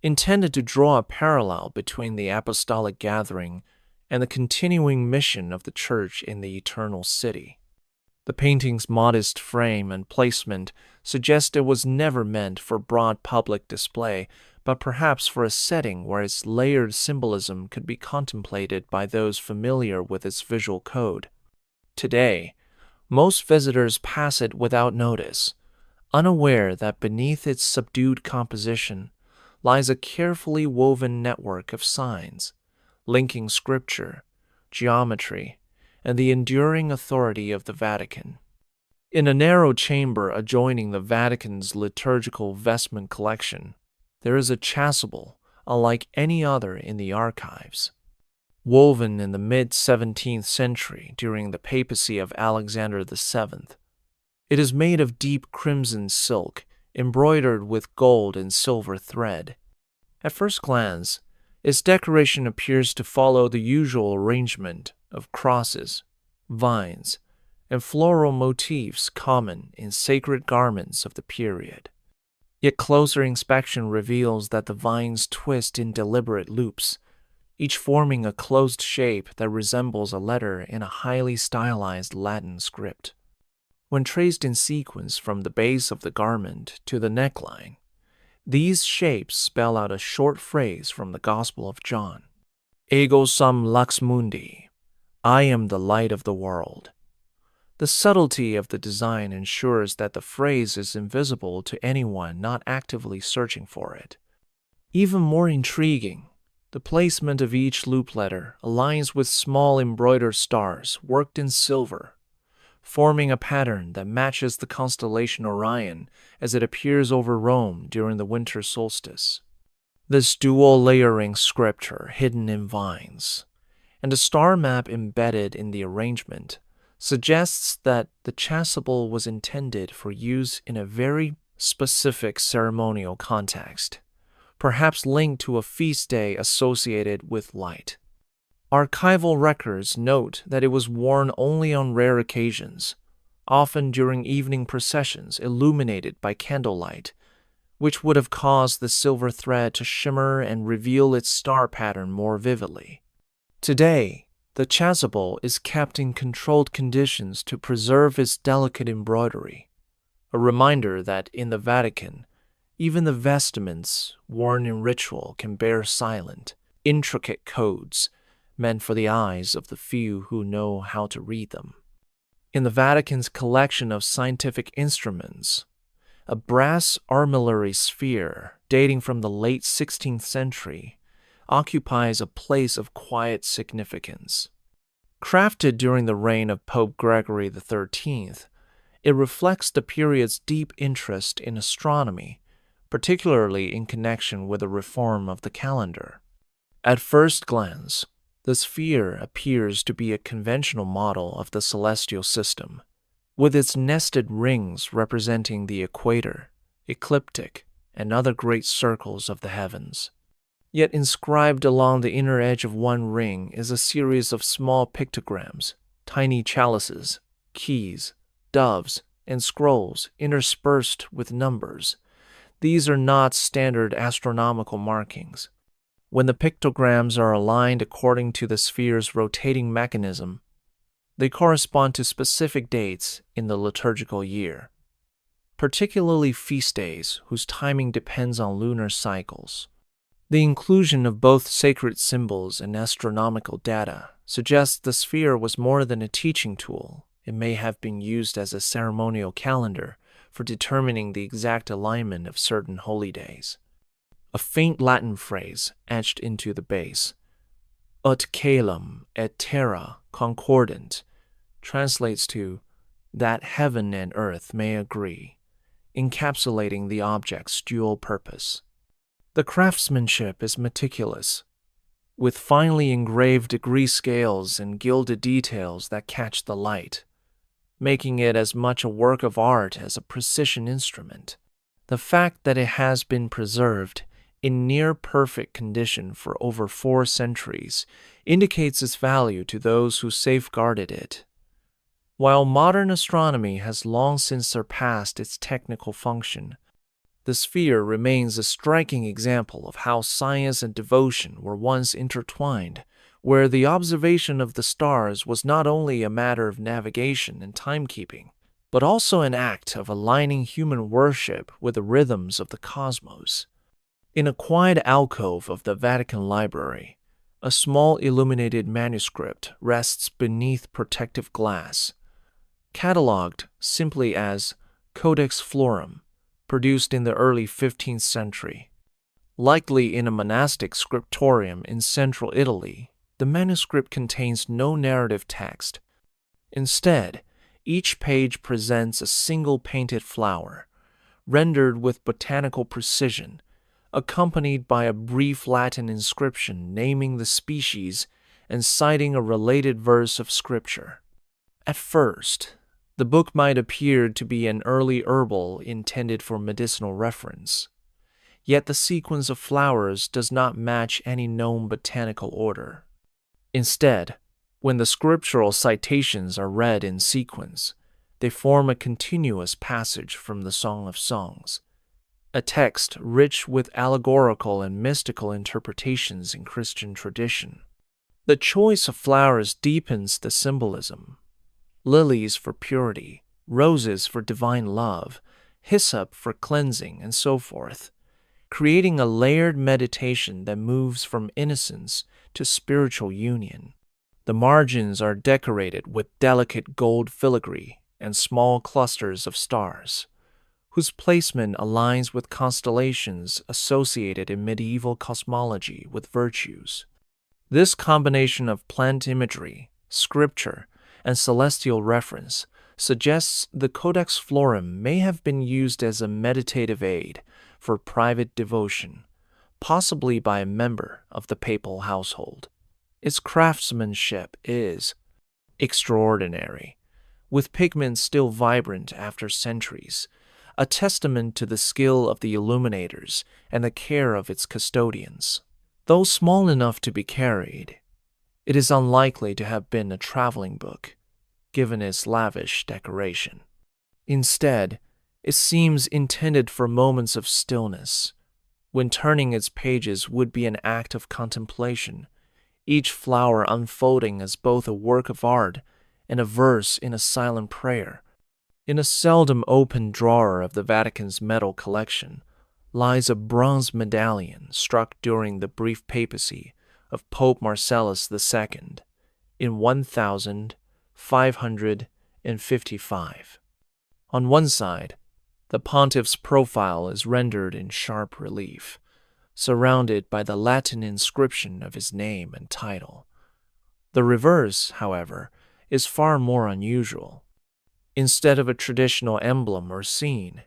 intended to draw a parallel between the apostolic gathering and the continuing mission of the Church in the Eternal City. The painting's modest frame and placement suggest it was never meant for broad public display, but perhaps for a setting where its layered symbolism could be contemplated by those familiar with its visual code. Today, most visitors pass it without notice, unaware that beneath its subdued composition lies a carefully woven network of signs, linking scripture, geometry, and the enduring authority of the Vatican. In a narrow chamber adjoining the Vatican's liturgical vestment collection, there is a chasuble unlike any other in the archives. Woven in the mid-17th century during the papacy of Alexander VII, it is made of deep crimson silk, embroidered with gold and silver thread. At first glance, its decoration appears to follow the usual arrangement of crosses, vines, and floral motifs common in sacred garments of the period. Yet closer inspection reveals that the vines twist in deliberate loops, each forming a closed shape that resembles a letter in a highly stylized Latin script. When traced in sequence from the base of the garment to the neckline, these shapes spell out a short phrase from the Gospel of John: Ego sum lux mundi, I am the light of the world. The subtlety of the design ensures that the phrase is invisible to anyone not actively searching for it. Even more intriguing, the placement of each loop letter aligns with small embroidered stars worked in silver, forming a pattern that matches the constellation Orion as it appears over Rome during the winter solstice. This dual layering scripture hidden in vines, and a star map embedded in the arrangement, suggests that the chasuble was intended for use in a very specific ceremonial context, perhaps linked to a feast day associated with light. Archival records note that it was worn only on rare occasions, often during evening processions illuminated by candlelight, which would have caused the silver thread to shimmer and reveal its star pattern more vividly. Today, the chasuble is kept in controlled conditions to preserve its delicate embroidery, a reminder that in the Vatican, even the vestments worn in ritual can bear silent, intricate codes meant for the eyes of the few who know how to read them. In the Vatican's collection of scientific instruments, a brass armillary sphere dating from the late 16th century occupies a place of quiet significance. Crafted during the reign of Pope Gregory XIII, it reflects the period's deep interest in astronomy, particularly in connection with the reform of the calendar. At first glance, the sphere appears to be a conventional model of the celestial system, with its nested rings representing the equator, ecliptic, and other great circles of the heavens. Yet inscribed along the inner edge of one ring is a series of small pictograms, tiny chalices, keys, doves, and scrolls interspersed with numbers. These are not standard astronomical markings. When the pictograms are aligned according to the sphere's rotating mechanism, They correspond to specific dates in the liturgical year, particularly feast days whose timing depends on lunar cycles. The inclusion of both sacred symbols and astronomical data suggests the sphere was more than a teaching tool. It may have been used as a ceremonial calendar for determining the exact alignment of certain holy days. A faint Latin phrase etched into the base, ut caelum et terra concordant, translates to, that heaven and earth may agree, encapsulating the object's dual purpose. The craftsmanship is meticulous, with finely engraved degree scales and gilded details that catch the light, making it as much a work of art as a precision instrument. The fact that it has been preserved in near-perfect condition for over 4 centuries indicates its value to those who safeguarded it. While modern astronomy has long since surpassed its technical function, the sphere remains a striking example of how science and devotion were once intertwined, where the observation of the stars was not only a matter of navigation and timekeeping, but also an act of aligning human worship with the rhythms of the cosmos. In a quiet alcove of the Vatican Library, a small illuminated manuscript rests beneath protective glass, catalogued simply as Codex Florum, produced in the early 15th century. Likely in a monastic scriptorium in central Italy, the manuscript contains no narrative text. Instead, each page presents a single painted flower, rendered with botanical precision, accompanied by a brief Latin inscription naming the species and citing a related verse of scripture. At first, the book might appear to be an early herbal intended for medicinal reference, yet the sequence of flowers does not match any known botanical order. Instead, when the scriptural citations are read in sequence, they form a continuous passage from the Song of Songs, a text rich with allegorical and mystical interpretations in Christian tradition. The choice of flowers deepens the symbolism. Lilies for purity, roses for divine love, hyssop for cleansing, and so forth, creating a layered meditation that moves from innocence to spiritual union. The margins are decorated with delicate gold filigree and small clusters of stars, whose placement aligns with constellations associated in medieval cosmology with virtues. This combination of plant imagery, scripture, and celestial reference suggests the Codex Florum may have been used as a meditative aid for private devotion, possibly by a member of the papal household. Its craftsmanship is extraordinary, with pigments still vibrant after centuries, a testament to the skill of the illuminators and the care of its custodians. Though small enough to be carried, it is unlikely to have been a traveling book, given its lavish decoration. Instead, it seems intended for moments of stillness, when turning its pages would be an act of contemplation, each flower unfolding as both a work of art and a verse in a silent prayer. In a seldom opened drawer of the Vatican's medal collection lies a bronze medallion struck during the brief papacy of Pope Marcellus II in 1555. On one side, the pontiff's profile is rendered in sharp relief, surrounded by the Latin inscription of his name and title. The reverse, however, is far more unusual. Instead of a traditional emblem or scene,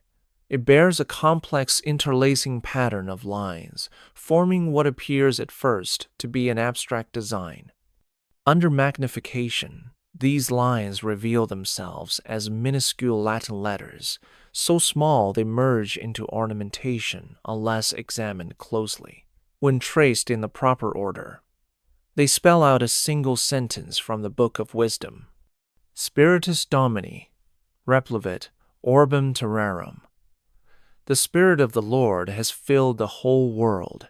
it bears a complex interlacing pattern of lines, forming what appears at first to be an abstract design. Under magnification, these lines reveal themselves as minuscule Latin letters, so small they merge into ornamentation unless examined closely. When traced in the proper order, they spell out a single sentence from the Book of Wisdom: Spiritus Domini, replevit orbem terrarum. The Spirit of the Lord has filled the whole world.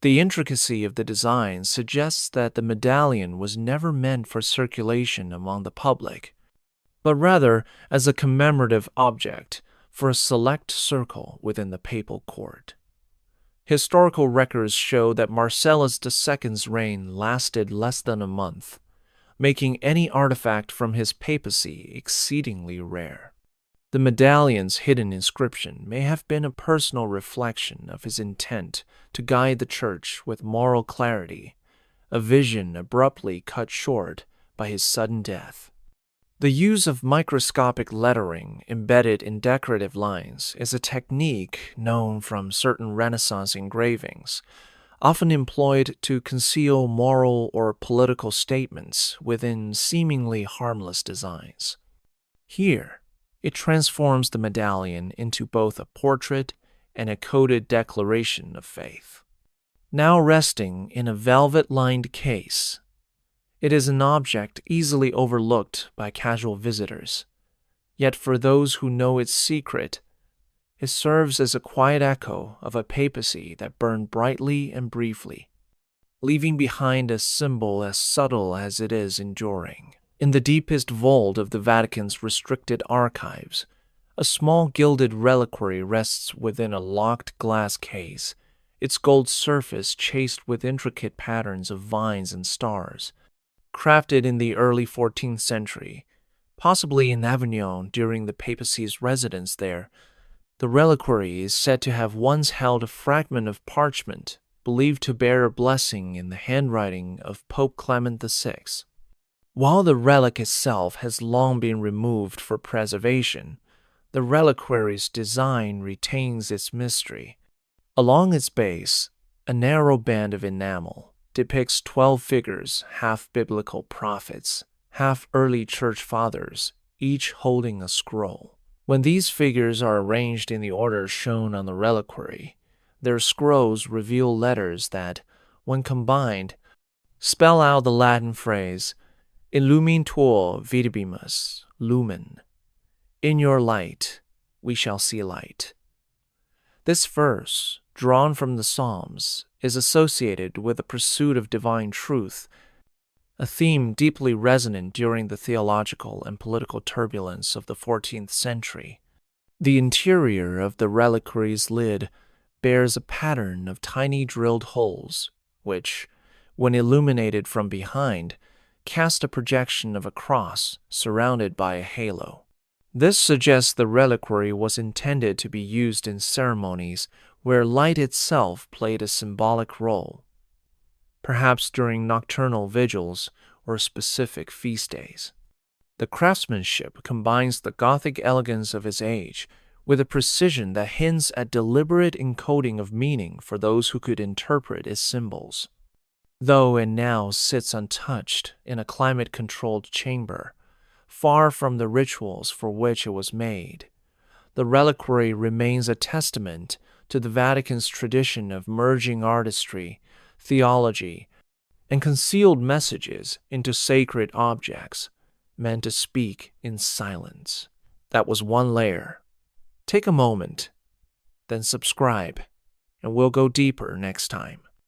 The intricacy of the design suggests that the medallion was never meant for circulation among the public, but rather as a commemorative object for a select circle within the papal court. Historical records show that Marcellus II's reign lasted less than a month, making any artifact from his papacy exceedingly rare. The medallion's hidden inscription may have been a personal reflection of his intent to guide the Church with moral clarity, a vision abruptly cut short by his sudden death. The use of microscopic lettering embedded in decorative lines is a technique known from certain Renaissance engravings, often employed to conceal moral or political statements within seemingly harmless designs. Here, it transforms the medallion into both a portrait and a coded declaration of faith. Now resting in a velvet-lined case, it is an object easily overlooked by casual visitors. Yet for those who know its secret, it serves as a quiet echo of a papacy that burned brightly and briefly, leaving behind a symbol as subtle as it is enduring. In the deepest vault of the Vatican's restricted archives, a small gilded reliquary rests within a locked glass case, its gold surface chased with intricate patterns of vines and stars. Crafted in the early 14th century, possibly in Avignon during the papacy's residence there, the reliquary is said to have once held a fragment of parchment believed to bear a blessing in the handwriting of Pope Clement VI. While the relic itself has long been removed for preservation, the reliquary's design retains its mystery. Along its base, a narrow band of enamel depicts 12 figures, half biblical prophets, half early church fathers, each holding a scroll. When these figures are arranged in the order shown on the reliquary, their scrolls reveal letters that, when combined, spell out the Latin phrase Illumintor vitibimus lumen. In your light, we shall see light. This verse, drawn from the Psalms, is associated with the pursuit of divine truth, a theme deeply resonant during the theological and political turbulence of the 14th century. The interior of the reliquary's lid bears a pattern of tiny drilled holes, which, when illuminated from behind, cast a projection of a cross surrounded by a halo. This suggests the reliquary was intended to be used in ceremonies where light itself played a symbolic role, perhaps during nocturnal vigils or specific feast days. The craftsmanship combines the Gothic elegance of its age with a precision that hints at deliberate encoding of meaning for those who could interpret its symbols. Though it now sits untouched in a climate-controlled chamber, far from the rituals for which it was made, the reliquary remains a testament to the Vatican's tradition of merging artistry, theology, and concealed messages into sacred objects meant to speak in silence. That was one layer. Take a moment, then subscribe, and we'll go deeper next time.